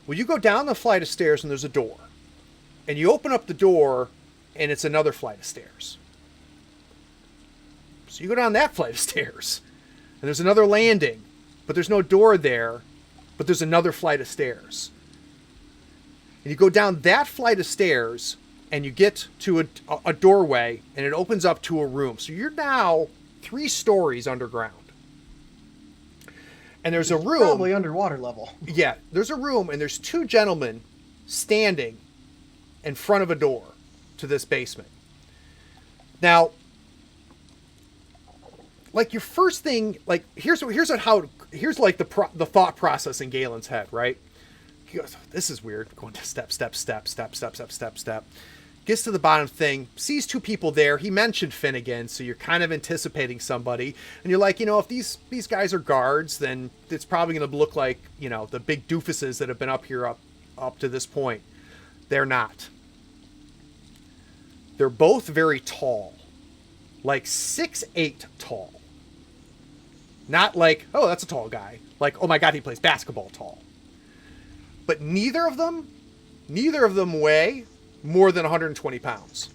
Well, you go down the flight of stairs, and there's a door, and you open up the door, and it's another flight of stairs. So you go down that flight of stairs, and there's another landing, but there's no door there, but there's another flight of stairs. And you go down that flight of stairs, and you get to a doorway, and it opens up to a room. So you're now 3 stories underground. And there's a room. Probably underwater level. Yeah, there's a room, and there's 2 gentlemen standing in front of a door to this basement. Now, like your first thing, like here's like the thought process in Galen's head, right? He goes, this is weird. Going to step. Gets to the bottom thing, sees 2 people there. He mentioned Finnegan, so you're kind of anticipating somebody. And you're like, if these guys are guards, then it's probably going to look like, the big doofuses that have been up here up to this point. They're not. They're both very tall. Like 6'8" tall. Not like, oh, that's a tall guy. Like, oh my God, he plays basketball tall. But neither of them weigh more than 120 pounds.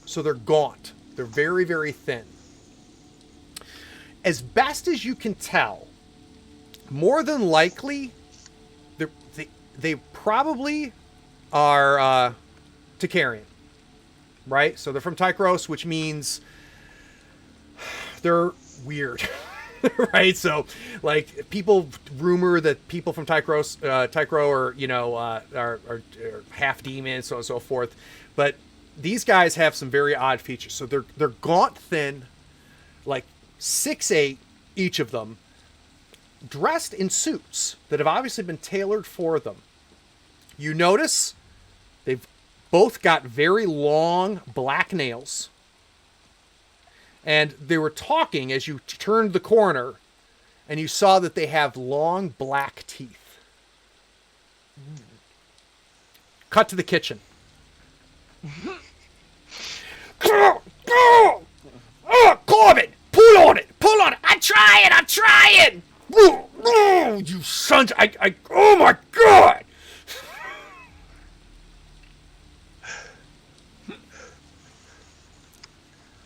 So they're gaunt. They're very, very thin. As best as you can tell, more than likely, they probably are Takarian. Right? So they're from Tychros, which means they're weird. Right? So, like, people rumor that people from Tychro are half demons, so on and so forth. But these guys have some very odd features. So they're gaunt, thin, like 6'8", each of them, dressed in suits that have obviously been tailored for them. You notice they've both got very long black nails. And they were talking as you turned the corner, and you saw that they have long black teeth. Cut to the kitchen. Corbin, pull on it. I'm trying. You sons, oh my God.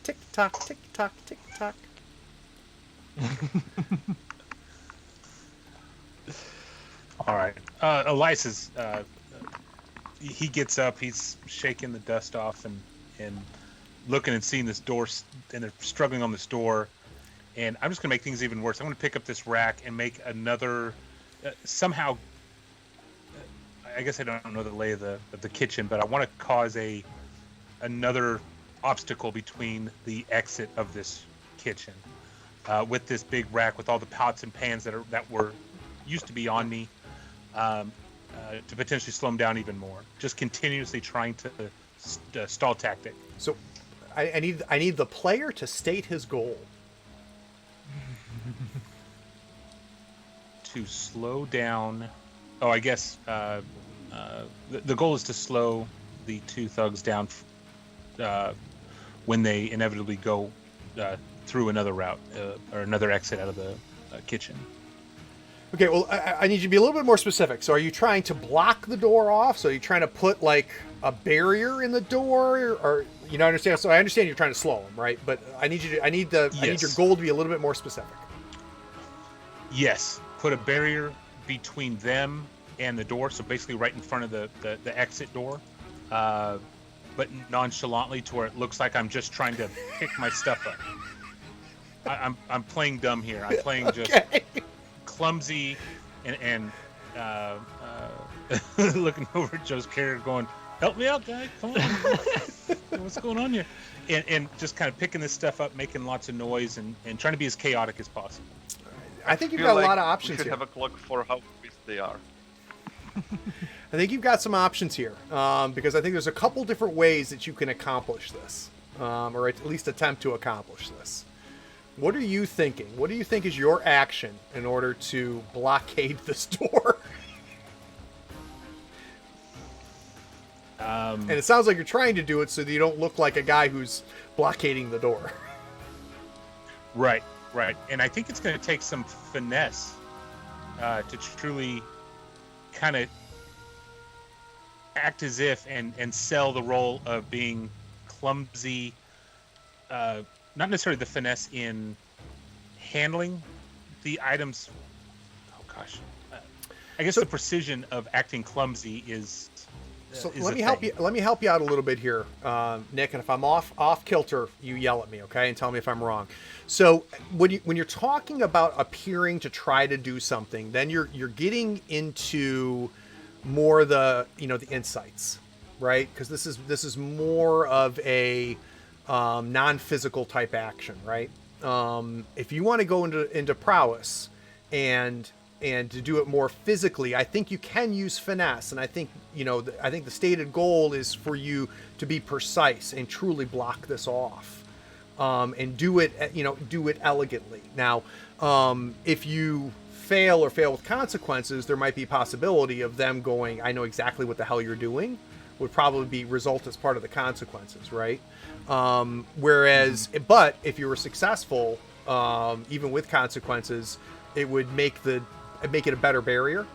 Tick tock, tick tock, tick tock. All right. Elias he gets up. He's shaking the dust off and looking and seeing this door, and they're struggling on this door. And I'm just gonna make things even worse. I'm gonna pick up this rack and make another somehow. I guess I don't know the lay of the kitchen, but I want to cause another obstacle between the exit of this kitchen with this big rack with all the pots and pans that were used to be on me, to potentially slow them down even more. Just continuously trying to stall tactic. So, I need the player to state his goal. To slow down. Oh, I guess the goal is to slow the two thugs down when they inevitably go through another route or another exit out of the kitchen. Okay, well, I need you to be a little bit more specific. So are you trying to block the door off? So are you trying to put, like, a barrier in the door? Or you know, understand? So I understand you're trying to slow them, right? But I need your goal to be a little bit more specific. Yes. Put a barrier between them and the door, so basically right in front of the exit door, but nonchalantly to where it looks like I'm just trying to pick my stuff up. I'm playing dumb here. I'm playing just clumsy and looking over at Joe's character going, help me out, guy. Come on. What's going on here? And just kind of picking this stuff up, making lots of noise, and trying to be as chaotic as possible. I think you've got a lot of options here. We should here. have a clock for how busy they are. I think you've got some options here, because I think there's a couple different ways that you can accomplish this, or at least attempt to accomplish this. What are you thinking? What do you think is your action in order to blockade this door? And it sounds like you're trying to do it so that you don't look like a guy who's blockading the door. Right. And I think it's going to take some finesse to truly kind of act as if and sell the role of being clumsy, not necessarily the finesse in handling the items. Oh gosh, I guess the precision of acting clumsy is. So let me help you. Let me help you out a little bit here, Nick. And if I'm off kilter, you yell at me, okay, and tell me if I'm wrong. So when you're talking about appearing to try to do something, then you're getting into more the insights, right? Because this is more of a non-physical type action, right? If you want to go into prowess and to do it more physically, I think you can use finesse, and I think the stated goal is for you to be precise and truly block this off, and do it elegantly. Now, if you fail with consequences, there might be a possibility of them going, I know exactly what the hell you're doing, would probably result as part of the consequences, right? But if you were successful, even with consequences, it would make it a better barrier,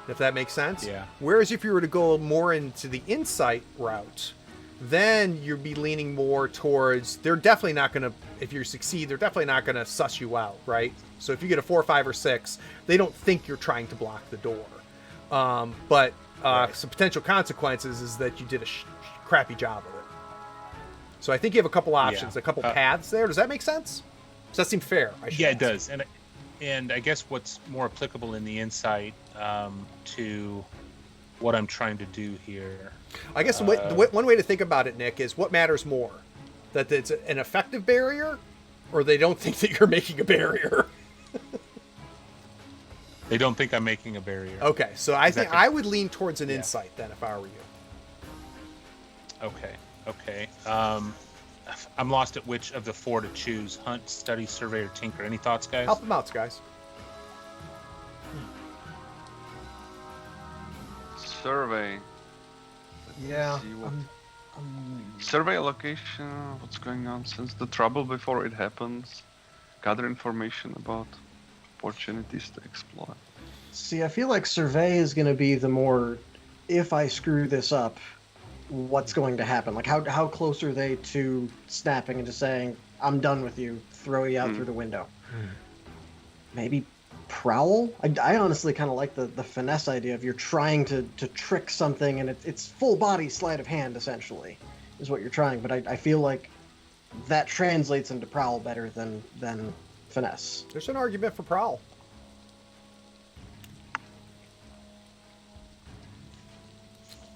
if that makes sense. Yeah. Whereas if you were to go more into the insight route, then you'd be leaning more towards, if you succeed, they're definitely not going to suss you out, right? So if you get a 4, 5, or 6, they don't think you're trying to block the door. But some potential consequences is that you did a crappy job of it. So I think you have a couple options, a couple paths there. Does that make sense? Does that seem fair? Yeah, it does. And I guess what's more applicable in the insight to what I'm trying to do here. I guess one way to think about it, Nick, is what matters more? That it's an effective barrier, or they don't think that you're making a barrier? They don't think I'm making a barrier. Okay, so I think I would lean towards an insight then, if I were you. Okay. I'm lost at which of the 4 to choose: hunt, study, survey, or tinker. Any thoughts, guys? Help them out, guys. Survey. Yeah. See what... Survey a location, what's going on since the trouble before it happens. Gather information about opportunities to explore. See, I feel like survey is going to be the more, if I screw this up, what's going to happen? Like, how close are they to snapping and just saying, I'm done with you, throw you out through the window? Maybe prowl? I honestly kind of like the finesse idea of you're trying to trick something, and it's full body sleight of hand, essentially, is what you're trying. But I feel like that translates into prowl better than finesse. There's an argument for prowl.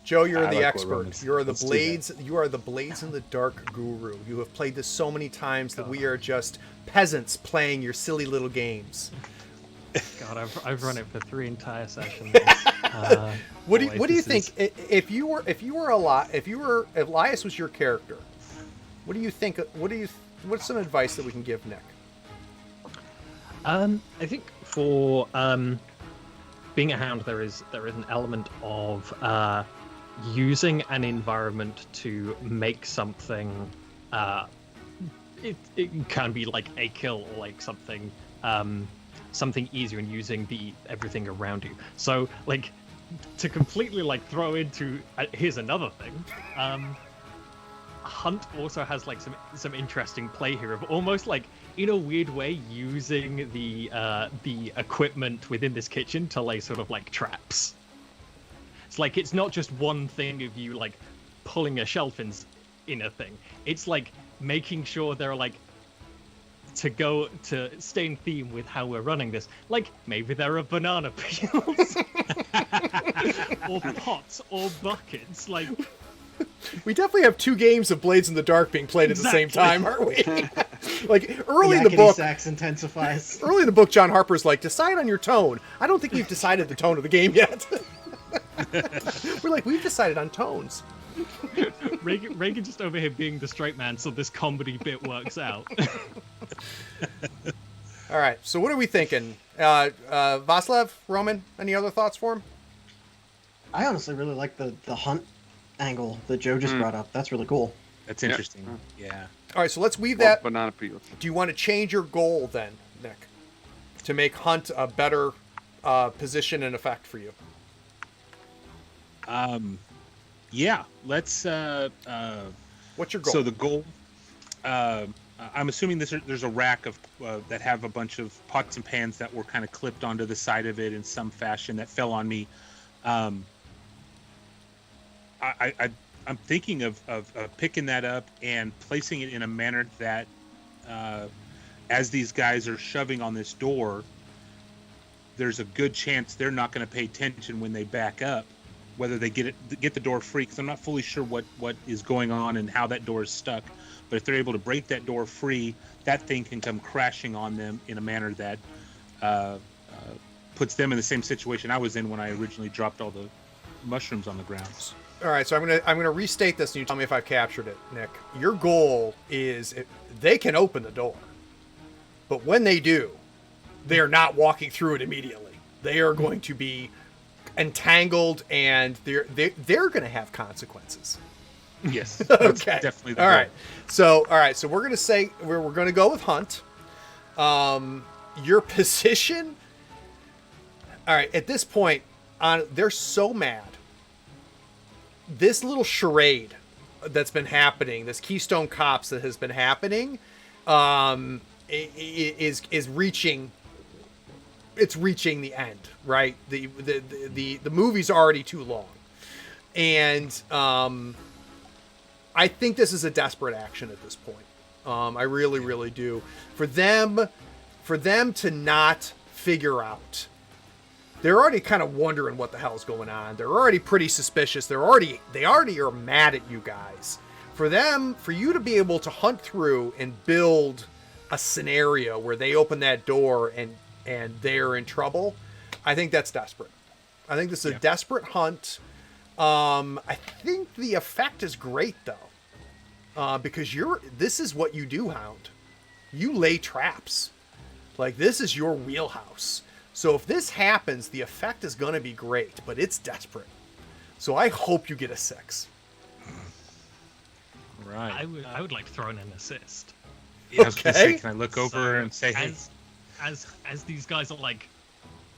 Joe, you're the expert. You are the blades. You are the blades in the dark guru. You have played this so many times that we are just peasants playing your silly little games. God, I've run it for 3 entire sessions. What do you think if Elias was your character? What do you think? What's some advice that we can give Nick? I think for being a hound, there is an element of using an environment to make something. It can be like a kill or like something easier, and using everything around you. So like to completely like throw into here's another thing. Hunt also has like some interesting play here of almost like in a weird way using the equipment within this kitchen to lay sort of like traps. It's like it's not just one thing of you like pulling a shelf in a thing. It's like making sure they're like to stay in theme with how we're running this. Like maybe there are banana peels or pots or buckets. Like we definitely have 2 games of Blades in the Dark being played at the same time, aren't we? Like early in the book, sax intensifies. Early in the book, John Harper's like, decide on your tone. I don't think we've decided the tone of the game yet. We're like, we've decided on tones. Reagan just over here being the straight man, so this comedy bit works out. All right, so what are we thinking? Vaslav, Roman, any other thoughts for him? I honestly really like the hunt angle that Joe just brought up. That's really cool. That's interesting. Yeah. All right, so let's weave that. Banana peels. Do you want to change your goal then, Nick, to make hunt a better position and effect for you? Yeah. Let's. What's your goal? So the goal. I'm assuming there's a rack of that have a bunch of pots and pans that were kind of clipped onto the side of it in some fashion that fell on me. I'm thinking of picking that up and placing it in a manner that, as these guys are shoving on this door, there's a good chance they're not going to pay attention when they back up, whether they get the door free. Because I'm not fully sure what is going on and how that door is stuck. But if they're able to break that door free, that thing can come crashing on them in a manner that puts them in the same situation I was in when I originally dropped all the mushrooms on the ground. All right, so I'm gonna restate this, and you tell me if I've captured it, Nick. Your goal is they can open the door, but when they do, they are not walking through it immediately. They are going to be entangled, and they're going to have consequences. Yes. That's okay. Definitely. The all goal. right. So we're gonna say we're gonna go with hunt. Your position. All right. At this point, they're so mad. This little charade that's been happening, this Keystone Cops that has been happening, is reaching. It's reaching the end, right? The movie's already too long, and I think this is a desperate action at this point. I really do. For them to not figure out. They're already kind of wondering what the hell's going on. They're already pretty suspicious. They already are mad at you guys. For you to be able to hunt through and build a scenario where they open that door and they're in trouble, I think that's desperate. I think this is a desperate hunt. I think the effect is great though. because this is what you do, Hound. You lay traps. Like, this is your wheelhouse. So if this happens, the effect is going to be great, but it's desperate. So I hope you get a 6. Right. I would like to throw in an assist. Yeah, I was gonna say, Okay. can I look over and say, hey? As these guys are like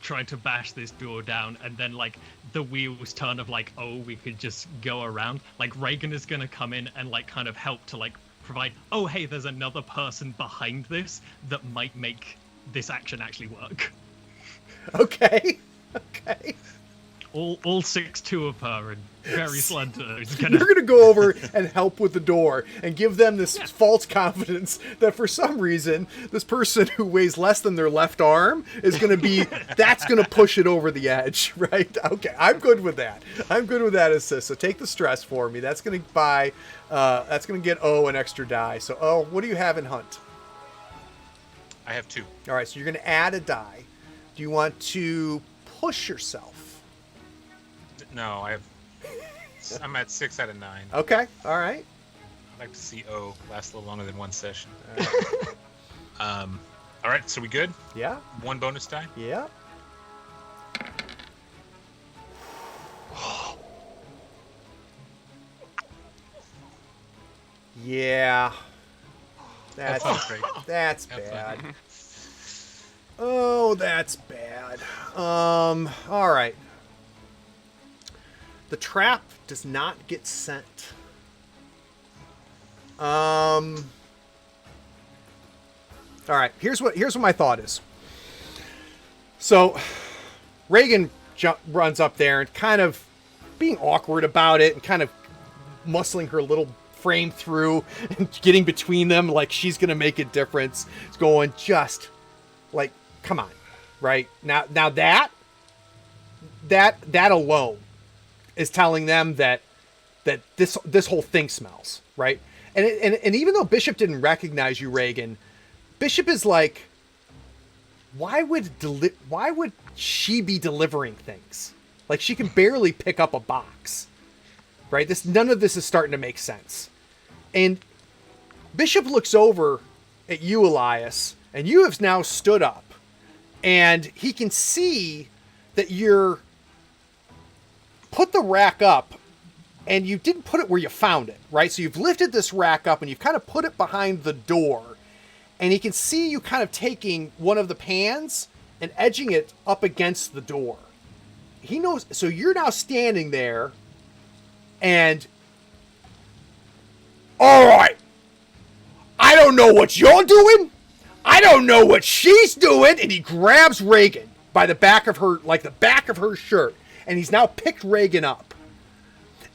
trying to bash this door down, and then like the wheels turn of like, oh, we could just go around. Like Reagan is gonna come in and like kind of help to like provide. Oh, hey, there's another person behind this that might make this action actually work. Okay. Okay. All 6'2" of her and very slender. You're going to go over and help with the door and give them this false confidence that for some reason, this person who weighs less than their left arm is going to be, that's going to push it over the edge, right? Okay, I'm good with that. I'm good with that assist. So take the stress for me. That's going to that's going to get O an extra die. So O, what do you have in Hunt? I have 2. All right, so you're going to add a die. Do you want to push yourself? No, I'm at 6 out of 9. Okay, all right. I'd like to see O last a little longer than one session. All right, so we good? Yeah, 1 bonus die? yeah. Yeah. That's That's bad. Oh, that's bad. All right. The trap does not get sent. All right. Here's what my thought is. So, Reagan runs up there and kind of being awkward about it and kind of muscling her little frame through and getting between them like she's gonna make a difference. It's going just like, come on, right? Now that alone is telling them that this whole thing smells, right? And even though Bishop didn't recognize you, Reagan, Bishop is like, why would she be delivering things? Like, she can barely pick up a box, right? None of this is starting to make sense. And Bishop looks over at you, Elias, and you have now stood up, and he can see that you're put the rack up, and you didn't put it where you found it, right? So you've lifted this rack up, and you've kind of put it behind the door, and he can see you kind of taking one of the pans and edging it up against the door. He knows, so you're now standing there, and all right, I don't know what you're doing. I don't know what she's doing. And he grabs Reagan by the back of her, like the back of her shirt. And he's now picked Reagan up.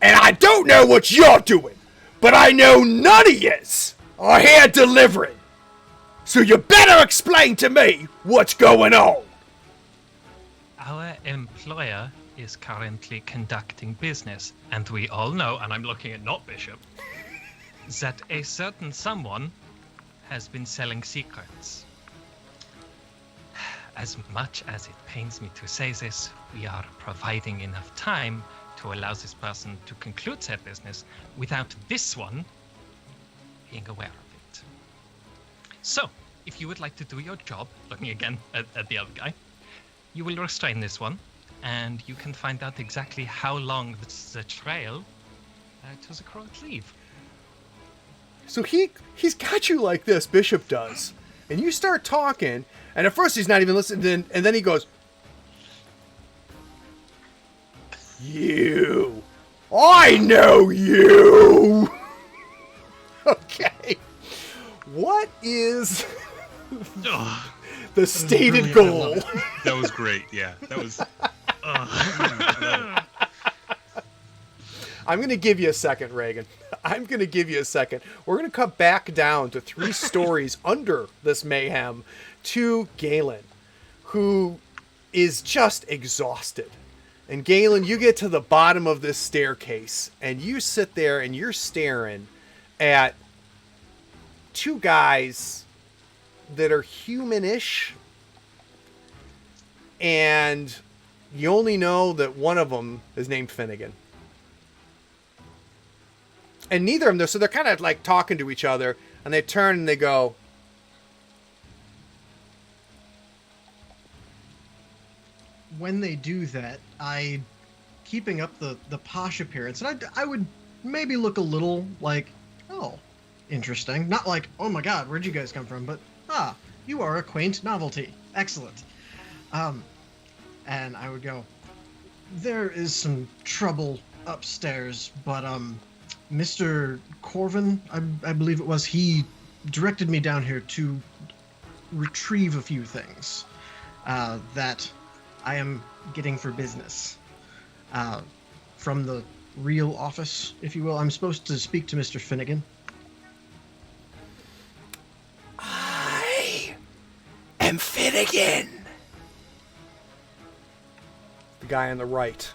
And I don't know what you're doing, but I know none of yous are here delivering. So you better explain to me what's going on. Our employer is currently conducting business, and we all know, and I'm looking at not Bishop, that a certain someone has been selling secrets. As much as it pains me to say this, we are providing enough time to allow this person to conclude their business without this one being aware of it. So, if you would like to do your job, looking again at the other guy, you will restrain this one, and you can find out exactly how long the trail to the crow's leave. So he's got you like this, Bishop does. And you start talking, and at first he's not even listening, and then he goes, you. I know you. Okay. What is the stated goal? That was great. Yeah, that was. I'm going to give you a second, Reagan. I'm going to give you a second. We're going to cut back down to 3 stories under this mayhem to Galen, who is just exhausted. And Galen, you get to the bottom of this staircase, and you sit there and you're staring at 2 guys that are human-ish, and you only know that one of them is named Finnegan. And neither of them, so they're kind of like talking to each other, and they turn and they go, when they do that, keeping up the posh appearance, and I would maybe look a little like, oh, interesting. Not like, oh my god, where'd you guys come from? But, you are a quaint novelty. Excellent. And I would go, there is some trouble upstairs, but, Mr. Corvin, I believe it was, he directed me down here to retrieve a few things, that I am getting for business. From the real office, if you will. I'm supposed to speak to Mr. Finnegan. I am Finnegan. The guy on the right.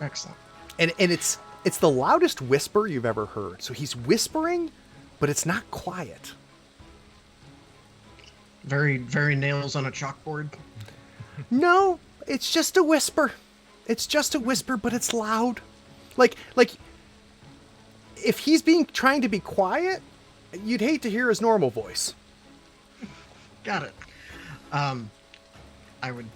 Excellent. And it's the loudest whisper you've ever heard. So he's whispering, but it's not quiet. Very, very nails on a chalkboard. No, it's just a whisper. It's just a whisper, but it's loud. Like if he's trying to be quiet, you'd hate to hear his normal voice. Got it. I would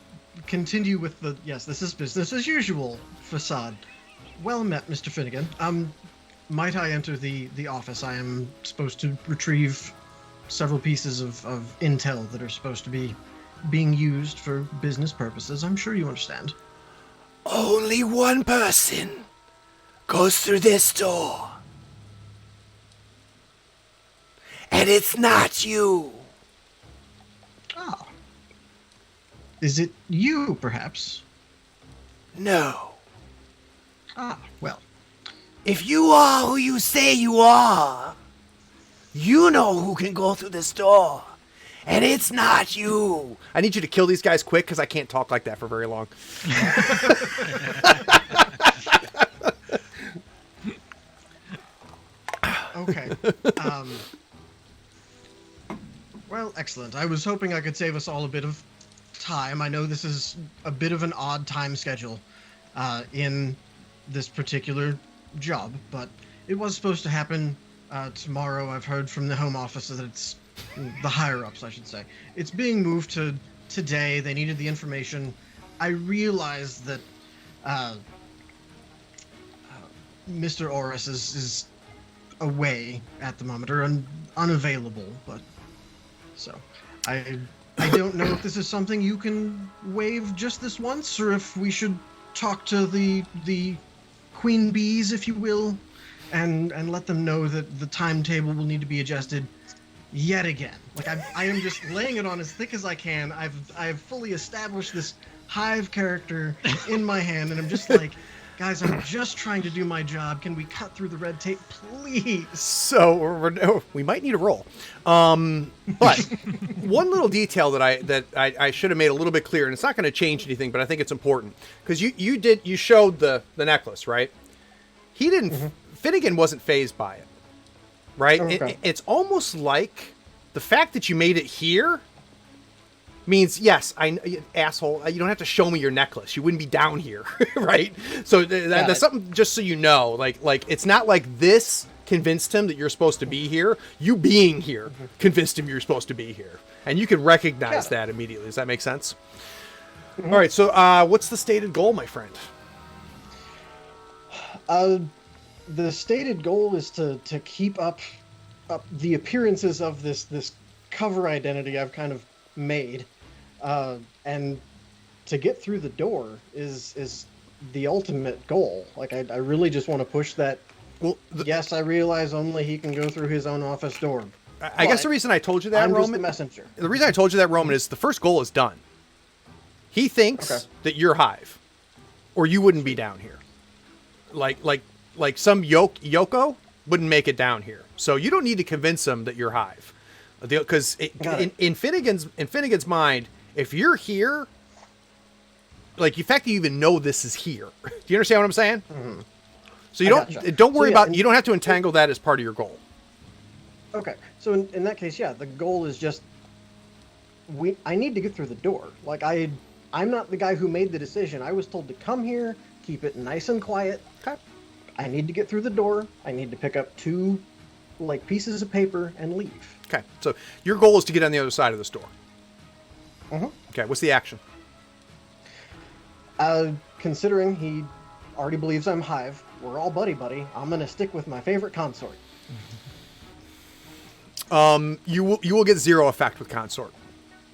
continue with the, yes, this is business as usual facade. Well met, Mr. Finnegan. Might I enter the office? I am supposed to retrieve several pieces of intel that are supposed to be being used for business purposes. I'm sure you understand. Only one person goes through this door. And it's not you. Ah. Is it you, perhaps? No. Ah, well. If you are who you say you are, you know who can go through this door. And it's not you. I need you to kill these guys quick because I can't talk like that for very long. Okay. Well, excellent. I was hoping I could save us all a bit of time. I know this is a bit of an odd time schedule in this particular job, but it was supposed to happen tomorrow. I've heard from the home office that it's the higher-ups, I should say. It's being moved to today. They needed the information. I realized that Mr. Oris is away at the moment, or unavailable, but so I don't know if this is something you can waive just this once, or if we should talk to the queen bees, if you will, and let them know that the timetable will need to be adjusted yet again. Like I am just laying it on as thick as I can. I've fully established this Hive character in my hand, and I'm just like, guys, I'm just trying to do my job. Can we cut through the red tape, please? So we might need a roll. But one little detail that I should have made a little bit clear, and it's not going to change anything, but I think it's important because you showed the necklace, right? He didn't. Mm-hmm. Finnegan wasn't fazed by it, right? Okay. It's almost like the fact that you made it here means, yes, asshole, you don't have to show me your necklace. You wouldn't be down here, right? So that's something, just so you know, like it's not like this convinced him that you're supposed to be here. You being here convinced him you're supposed to be here. And you can recognize that immediately. Does that make sense? Mm-hmm. All right, so what's the stated goal, my friend? The stated goal is to keep up the appearances of this cover identity I've kind of made, and to get through the door is the ultimate goal. Like I really just want to push that. Well, yes, I realize only he can go through his own office door. I guess the reason I told you that, I'm Roman, just the messenger. The reason I told you that, Roman, is the first goal is done. He thinks that you're Hive, or you wouldn't be down here. Like some Yoko wouldn't make it down here. So you don't need to convince him that you're Hive. Because in Finnegan's mind, if you're here, like the fact that you even know this is here, do you understand what I'm saying? Mm-hmm. So you don't worry about, you don't have to entangle that as part of your goal. Okay, so in that case, the goal is just I need to get through the door. Like I'm not the guy who made the decision. I was told to come here, keep it nice and quiet. Okay. I need to get through the door. I need to pick up 2, like, pieces of paper and leave. Okay, so your goal is to get on the other side of this door. Mm-hmm. Okay, what's the action? Considering he already believes I'm Hive, we're all buddy-buddy, I'm going to stick with my favorite consort. You will get 0 effect with consort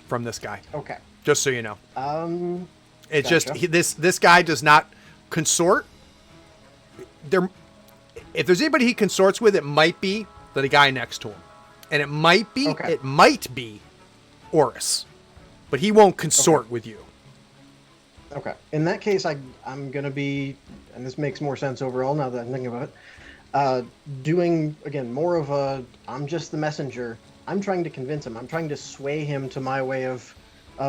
from this guy. Okay. Just so you know. It's Gotcha. just this guy does not consort. If there's anybody he consorts with, it might be the guy next to him, and it might be Oris, but he won't consort with you. Okay. In that case, I'm going to be, and this makes more sense overall now that I'm thinking about it, doing, again, more of a, I'm just the messenger. I'm trying to convince him. I'm trying to sway him to my way of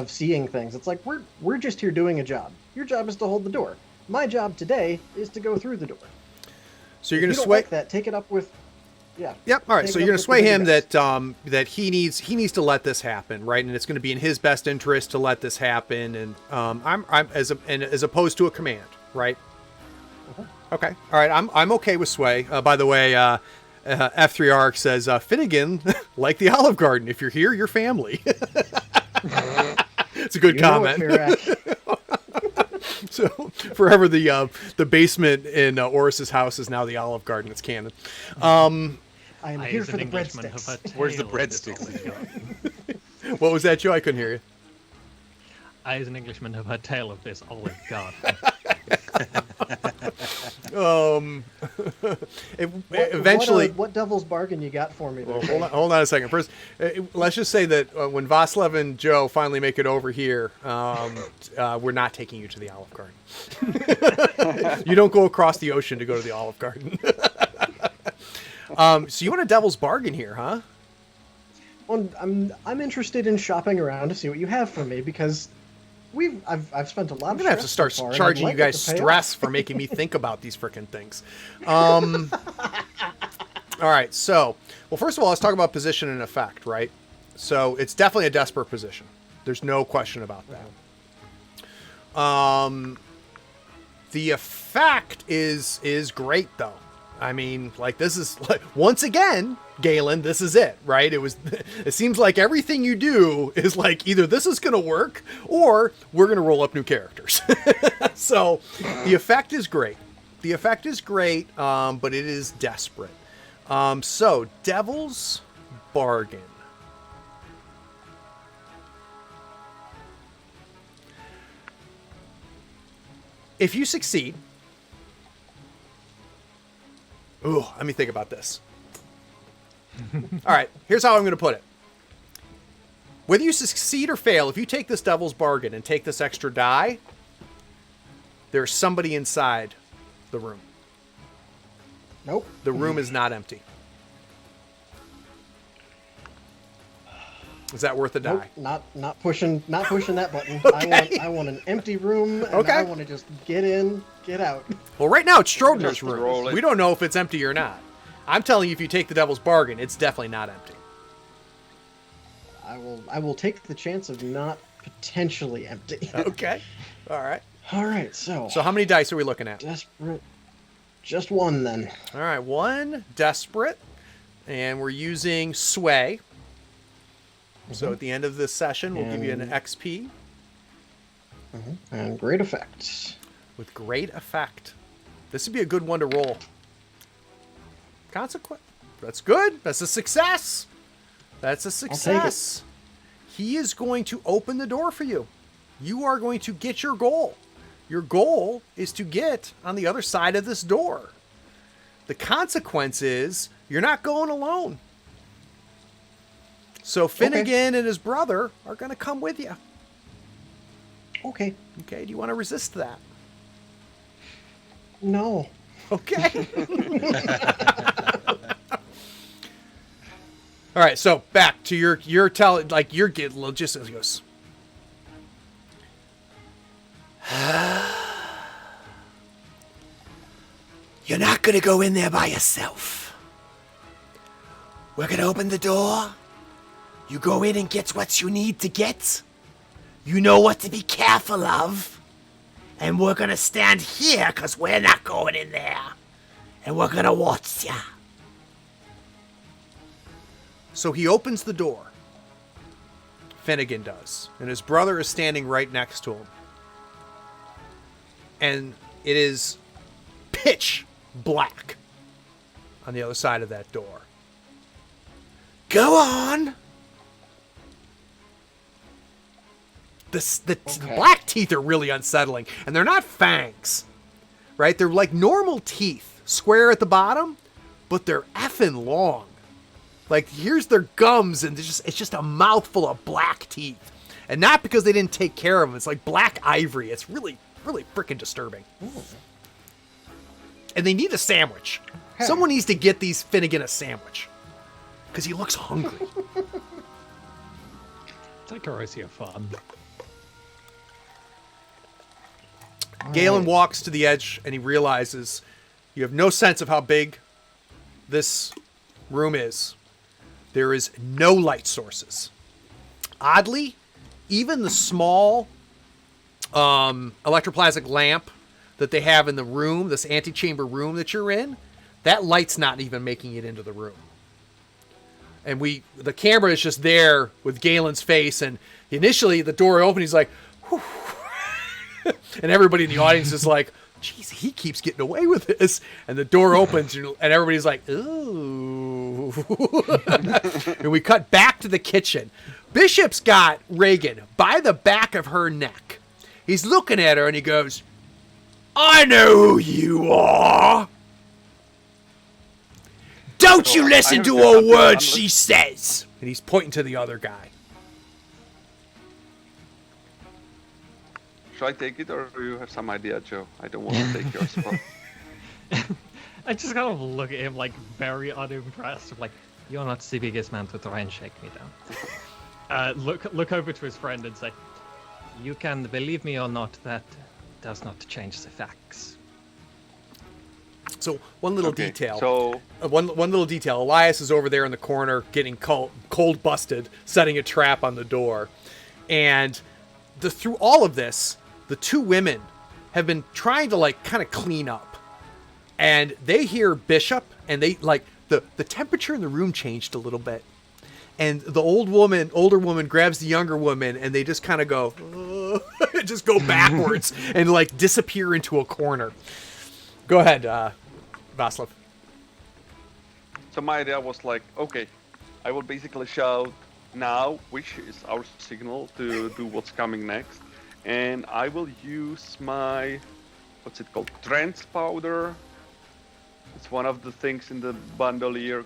seeing things. It's like, we're just here doing a job. Your job is to hold the door. My job today is to go through the door. So you're going to If you don't sway like that, take it up with, yeah. Yep. All right. Take So it you're up going to with sway the him big guys. that he needs to let this happen, right? And it's going to be in his best interest to let this happen. And I'm as opposed to a command, right? Okay. All right. I'm okay with sway. By the way, F3 Arc says Finnegan, like the Olive Garden. If you're here, you're family. It's a good comment. So forever the basement in Oris's house is now the Olive Garden. It's canon. I am here as for an the Englishman have breadsticks. a Where's the tale of this breadsticks? Olive What was that, Joe? I couldn't hear you. I, as an Englishman, have a tale of this Olive Garden. Eventually. What devil's bargain you got for me there? Well, hold on a second. First, let's just say that when Voslev and Joe finally make it over here, we're not taking you to the Olive Garden. You don't go across the ocean to go to the Olive Garden. So you want a devil's bargain here, huh? Well, I'm interested in shopping around to see what you have for me because I've spent a lot I'm of gonna have to start stress so far, and I'd charging like you it guys to pay stress off. for making me think about these frickin' things. All right, so, well, first of all, let's talk about position and effect, right? So it's definitely a desperate position. There's no question about that. The effect is great, though. I mean, like, this is, like, once again, Galen, this is it, right? It seems like everything you do is like, either this is going to work or we're going to roll up new characters. So the effect is great. But it is desperate. So Devil's Bargain. If you succeed, let me think about this. All right, here's how I'm going to put it. Whether you succeed or fail, if you take this Devil's Bargain and take this extra die, there's somebody inside the room. Nope. The room is not empty. Is that worth a die? Nope. Not pushing that button. Okay. I want an empty room, and Okay. I want to just get in, get out. Well, right now it's Schrodinger's Just roll room. it. We don't know if it's empty or not. I'm telling you, if you take the Devil's Bargain, it's definitely not empty. I will take the chance of not potentially empty. Okay. All right. All right, so So how many dice are we looking at? desperate. Just one then. All right, 1 desperate, and we're using sway. So at the end of this session, we'll give you an And- XP And great effects. with great effect. This would be a good one to roll. Consequent. That's good. That's a success. That's a success. He is going to open the door for you. You are going to get your goal. Your goal is to get on the other side of this door. The consequence is you're not going alone. So Finnegan and his brother are going to come with you. Okay. Okay, do you want to resist that? No. Okay. All right, so back to your tell, like your get logistics goes. You're not gonna go in there by yourself. We're gonna open the door. You go in and get what you need to get. You know what to be careful of. And we're gonna stand here because we're not going in there. and we're gonna watch ya. So he opens the door. Finnegan does. And his brother is standing right next to him. And it is pitch black on the other side of that door. Go on! The black teeth are really unsettling. And they're not fangs. Right? They're like normal teeth. Square at the bottom. But they're effing long. Like, here's their gums, and it's just a mouthful of black teeth. And not because they didn't take care of them. It's like black ivory. It's really, really freaking disturbing. Ooh. And they need a sandwich. Hey. Someone needs to get these Finnegan a sandwich. Because he looks hungry. Take a rosy of fun. Galen walks to the edge, and he realizes you have no sense of how big this room is. There is no light sources. Oddly, even the small electroplasmic lamp that they have in the room, this antechamber room that you're in, that light's not even making it into the room. And the camera is just there with Galen's face, and initially the door opened, he's like, whew. And everybody in the audience is like, jeez, he keeps getting away with this. And the door opens, and everybody's like, ooh. And we cut back to the kitchen. Bishop's got Reagan by the back of her neck. He's looking at her, and he goes, I know who you are. Don't you listen to a word she says. And he's pointing to the other guy. Should I take it, or do you have some idea, Joe? I don't want to take your spot. I just kind of look at him like very unimpressed. Like, you're not the biggest man to try and shake me down. Look over to his friend and say, you can believe me or not, that does not change the facts. So one little detail. So one little detail. Elias is over there in the corner getting cold busted, setting a trap on the door. And through all of this, the two women have been trying to like kind of clean up. And they hear Bishop, and they like the temperature in the room changed a little bit. And the older woman grabs the younger woman, and they just kind of go, just go backwards and like disappear into a corner. Go ahead, Václav. So my idea was like, okay, I will basically shout now, which is our signal to do what's coming next. And I will use my, what's it called, Trance Powder. It's one of the things in the bandolier.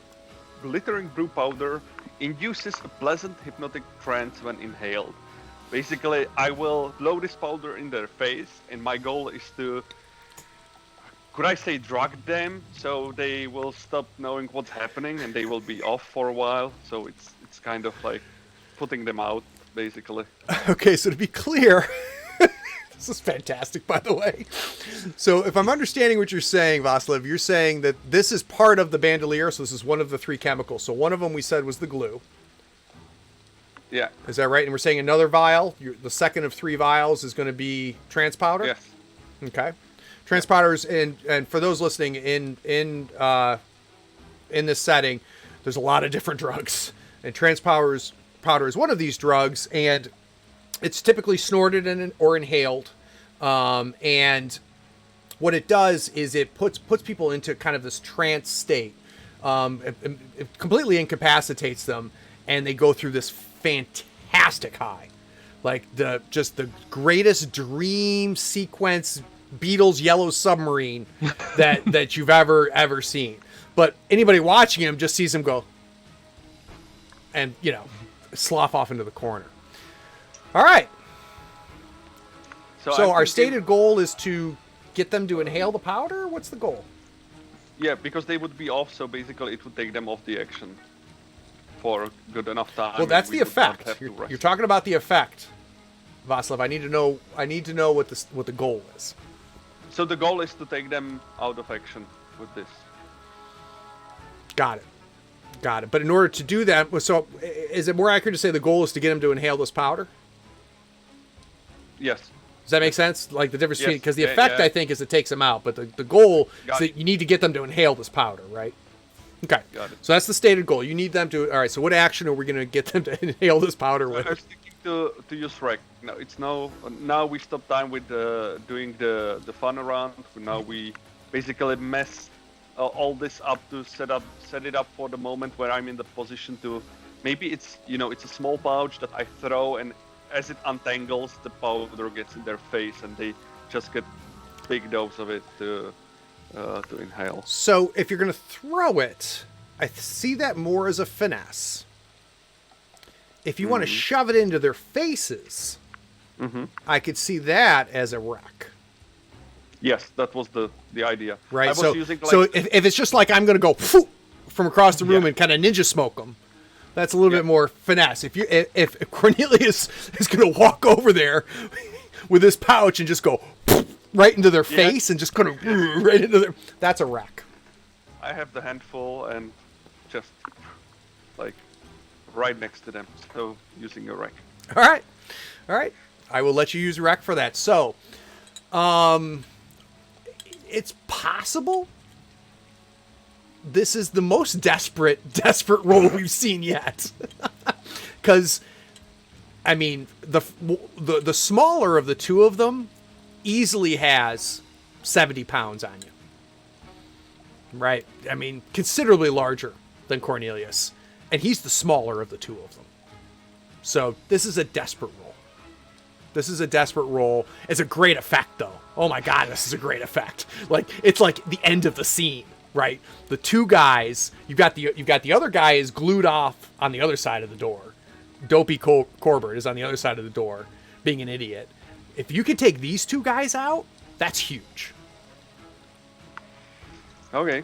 Glittering brew powder induces a pleasant hypnotic trance when inhaled. Basically, I will blow this powder in their face, and my goal is to, could I say, drug them so they will stop knowing what's happening and they will be off for a while. So it's kind of like putting them out, basically. Okay, so to be clear, this is fantastic, by the way. So if I'm understanding what you're saying, Václav, you're saying that this is part of the bandolier, so this is one of the three chemicals. So one of them we said was the glue. Yeah. Is that right? And we're saying another vial, the second of three vials is going to be trance powder? Yes. Okay. Trance powders, and for those listening, in this setting, there's a lot of different drugs. And trance powder is one of these drugs, and it's typically snorted or inhaled. And what it does is it puts people into kind of this trance state. It completely incapacitates them, and they go through this fantastic high. Like the greatest dream sequence Beatles Yellow Submarine that you've ever seen. But anybody watching him just sees him go and, slough off into the corner. All right. So our stated goal is to get them to inhale the powder? What's the goal? Yeah, because they would be off, so basically it would take them off the action for a good enough time. Well, that's the effect. You're talking about the effect, Václav. I need to know what the goal is. So the goal is to take them out of action with this. Got it. But in order to do that, so is it more accurate to say the goal is to get them to inhale this powder? Yes. Does that make sense? Like the difference between, Yes. because the Yeah, effect yeah. I think is it takes them out, but the goal is Got that it. you need to get them to inhale this powder, right? Okay. Got it. So that's the stated goal. You need them to. All right. So what action are we going to get them to inhale this powder I with? was thinking to use Rec. No, it's now we stop time with doing the fun around. Now we basically mess all this up to set it up for the moment where I'm in the position to. Maybe it's it's a small pouch that I throw, and as it untangles, the powder gets in their face, and they just get big dose of it to inhale. So if you're going to throw it, I see that more as a finesse. If you want to shove it into their faces, I could see that as a wreck. Yes, that was the idea. Right. I was So, using so if it's just like I'm going to go from across the room Yeah. and kind of ninja smoke them, that's a little bit more finesse. If Cornelius is going to walk over there with this pouch and just go right into their face and just kind of right into their, that's a wreck. I have the handful and just like right next to them. So using a Rec. All right. I will let you use wreck for that. So, it's possible this is the most desperate roll we've seen yet. Because, I mean, the smaller of the two of them easily has 70 pounds on you. Right? I mean, considerably larger than Cornelius. And he's the smaller of the two of them. So this is a desperate roll. It's a great effect, though. Oh my God, this is a great effect. Like, it's like the end of the scene, right? The two guys, you've got the other guy is glued off on the other side of the door. Dopey Corbett is on the other side of the door, being an idiot. If you can take these two guys out, that's huge. Okay,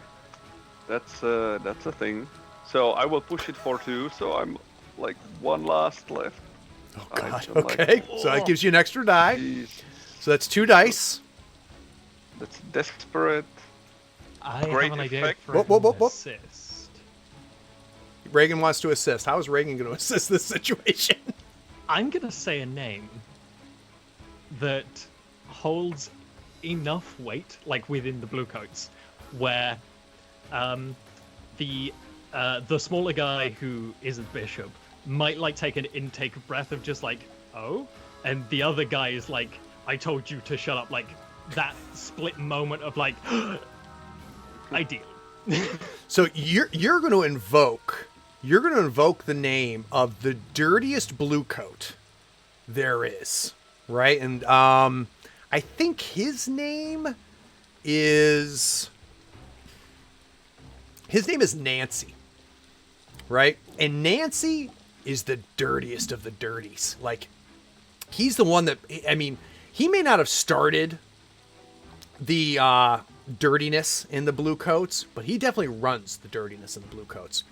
that's a thing. So I will push it for 2. So I'm like one last left. Oh God. I'm like, Okay, so that gives you an extra die. Jeez. So that's 2 dice. That's desperate. I Great have an idea effect. for Whoop, whoop, whoop, an whoop. assist. Reagan wants to assist. How is Reagan going to assist this situation? I'm gonna say a name that holds enough weight, like within the blue coats, where the smaller guy who isn't bishop might like take an intake breath of just like, oh, and the other guy is like, I told you to shut up, like that split moment of like, ideal. So you're going to invoke the name of the dirtiest blue coat there is, right? And I think his name is Nancy, right? And Nancy is the dirtiest of the dirties. Like, he's the one that, I mean, he may not have started the dirtiness in the blue coats, but he definitely runs the dirtiness in the blue coats.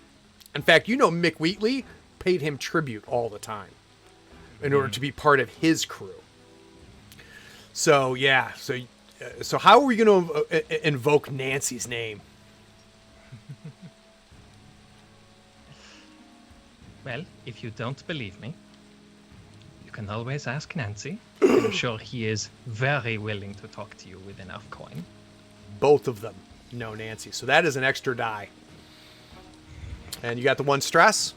In fact, Mick Wheatley paid him tribute all the time in order to be part of his crew. So yeah, so how are we going to invoke Nancy's name? Well, if you don't believe me, you can always ask Nancy. I'm sure he is very willing to talk to you with enough coin. Both of them know Nancy, so that is an extra die. And you got the 1 stress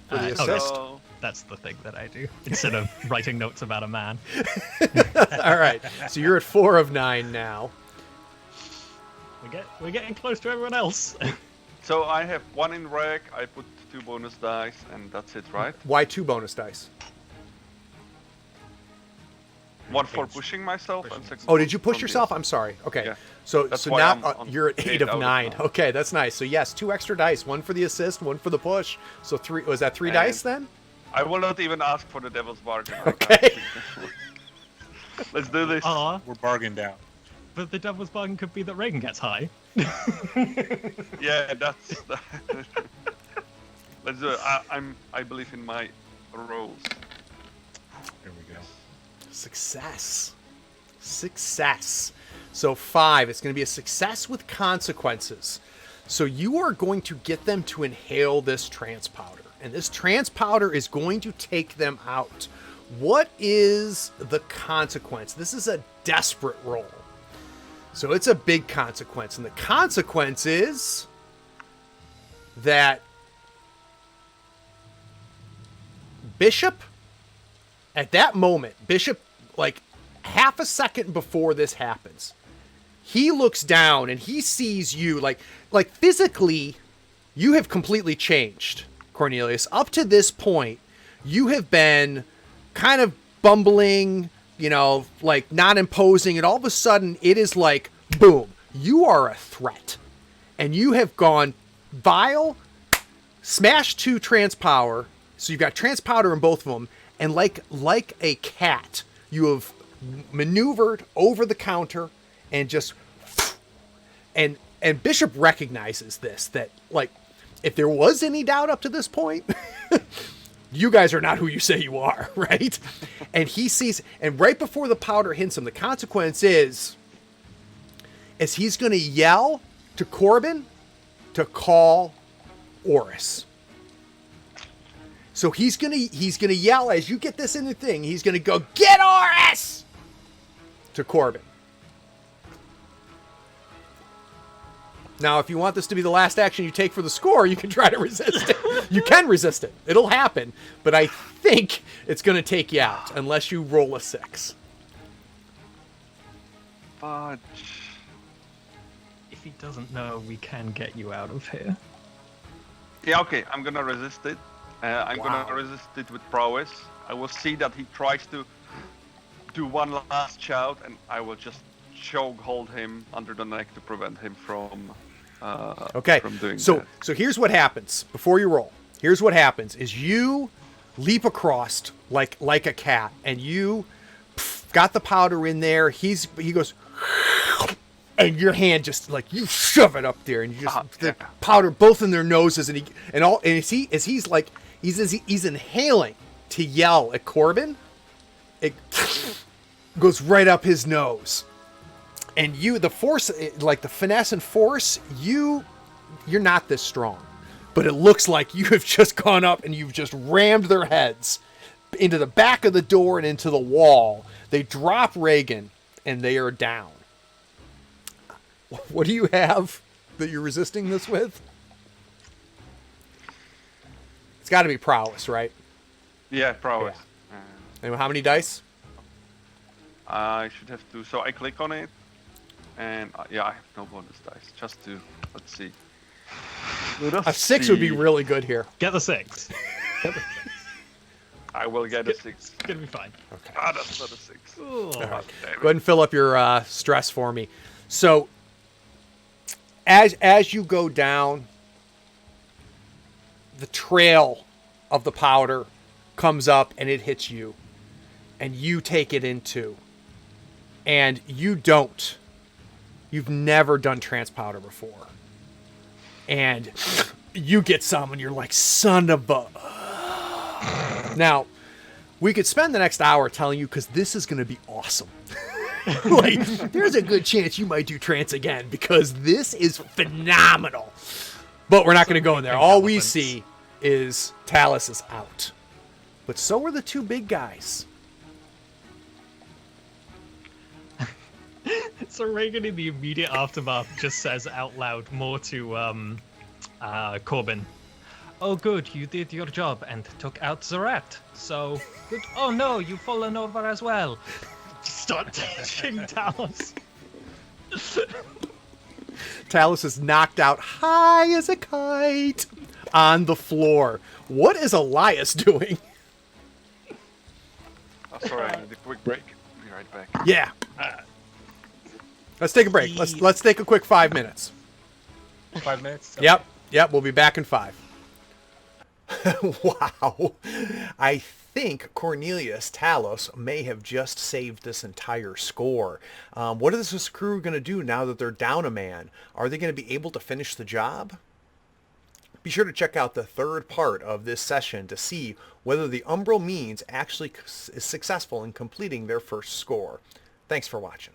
for the assist. So That's the thing that I do instead of writing notes about a man. All right, so you're at 4 of 9 now. We're getting close to everyone else. So I have 1 in Rec. I put 2 bonus dice, and that's it, right? Why 2 bonus dice? 1 for pushing myself, and 6. Oh, did you push from yourself? this. I'm sorry. Okay. Yeah. So That's so why now I'm on you're at 8 8 of out of 9. 9. Okay, that's nice. So yes, 2 extra dice. 1 for the assist, 1 for the push. So 3. Was that 3 And- dice then? I will not even ask for the devil's bargain. Okay. Let's do this. We're bargained out. But the devil's bargain could be that Reagan gets high. Yeah, that's. Let's do it. I believe in my rolls. There we go. Success. So 5. It's going to be a success with consequences. So you are going to get them to inhale this trance powder. And this trance powder is going to take them out. What is the consequence? This is a desperate roll. So it's a big consequence. And the consequence is that Bishop, at that moment, Bishop, like half a second before this happens, he looks down and he sees you like physically, you have completely changed, Cornelius. Up to this point, you have been kind of bumbling, you know, like not imposing, and all of a sudden it is like, boom, you are a threat. And you have gone vile, smashed 2 trance power, so you've got trance powder in both of them, and like a cat, you have maneuvered over the counter and just, and Bishop recognizes this, that like, if there was any doubt up to this point, you guys are not who you say you are, right? And he sees, and right before the powder hits him, the consequence is he's going to yell to Corbin to call Oris. So he's gonna yell as you get this in the thing. He's gonna go, "Get Oris!" to Corbin. Now, if you want this to be the last action you take for the score, you can try to resist it. You can resist it. It'll happen, but I think it's gonna take you out unless you roll a 6. Fudge. If he doesn't know, we can get you out of here. Yeah, okay, I'm gonna resist it. I'm Wow. gonna resist it with prowess. I will see that he tries to do one last shout, and I will just choke hold him under the neck to prevent him from doing that. So here's what happens before you roll. Here's what happens is you leap across like a cat, and you got the powder in there. He goes, and your hand just like you shove it up there, and you just the powder both in their noses, and he's inhaling to yell at Corbin. It goes right up his nose. And you, the force, like the finesse and force, you're not this strong. But it looks like you have just gone up and you've just rammed their heads into the back of the door and into the wall. They drop Reagan and they are down. What do you have that you're resisting this with? It's got to be prowess, right? Yeah, prowess. And how many dice? I should have to. So I click on it, and yeah, I have no bonus dice. Just to let's see. A 6 would be really good here. Get the 6. I will get a 6. It's gonna be fine. Okay. Ah, that's not a 6. Ooh. All right. Damn it. Go ahead and fill up your stress for me. So, as you go down, the trail of the powder comes up and it hits you, and you take it into, and you don't. You've never done trance powder before, and you get some, and you're like, son of a. Now, we could spend the next hour telling you because this is going to be awesome. Like, there's a good chance you might do trance again because this is phenomenal. But we're not going to go in there. All we see is Talus is out. But so are the 2 big guys. So Reagan, in the immediate aftermath, just says out loud more to Corbin. Oh, good, you did your job and took out the rat. So, good. Oh no, you've fallen over as well. Start teaching Talus. Talus is knocked out high as a kite on the floor. What is Elias doing? Oh, sorry, I need a quick break. Be right back. Yeah. Let's take a break. Let's take a quick 5 minutes. 5 minutes? Yep, we'll be back in 5. Wow. I think Cornelius Talos may have just saved this entire score. What is this crew going to do now that they're down a man? Are they going to be able to finish the job? Be sure to check out the 3rd part of this session to see whether the Umbral Means actually is successful in completing their first score. Thanks for watching.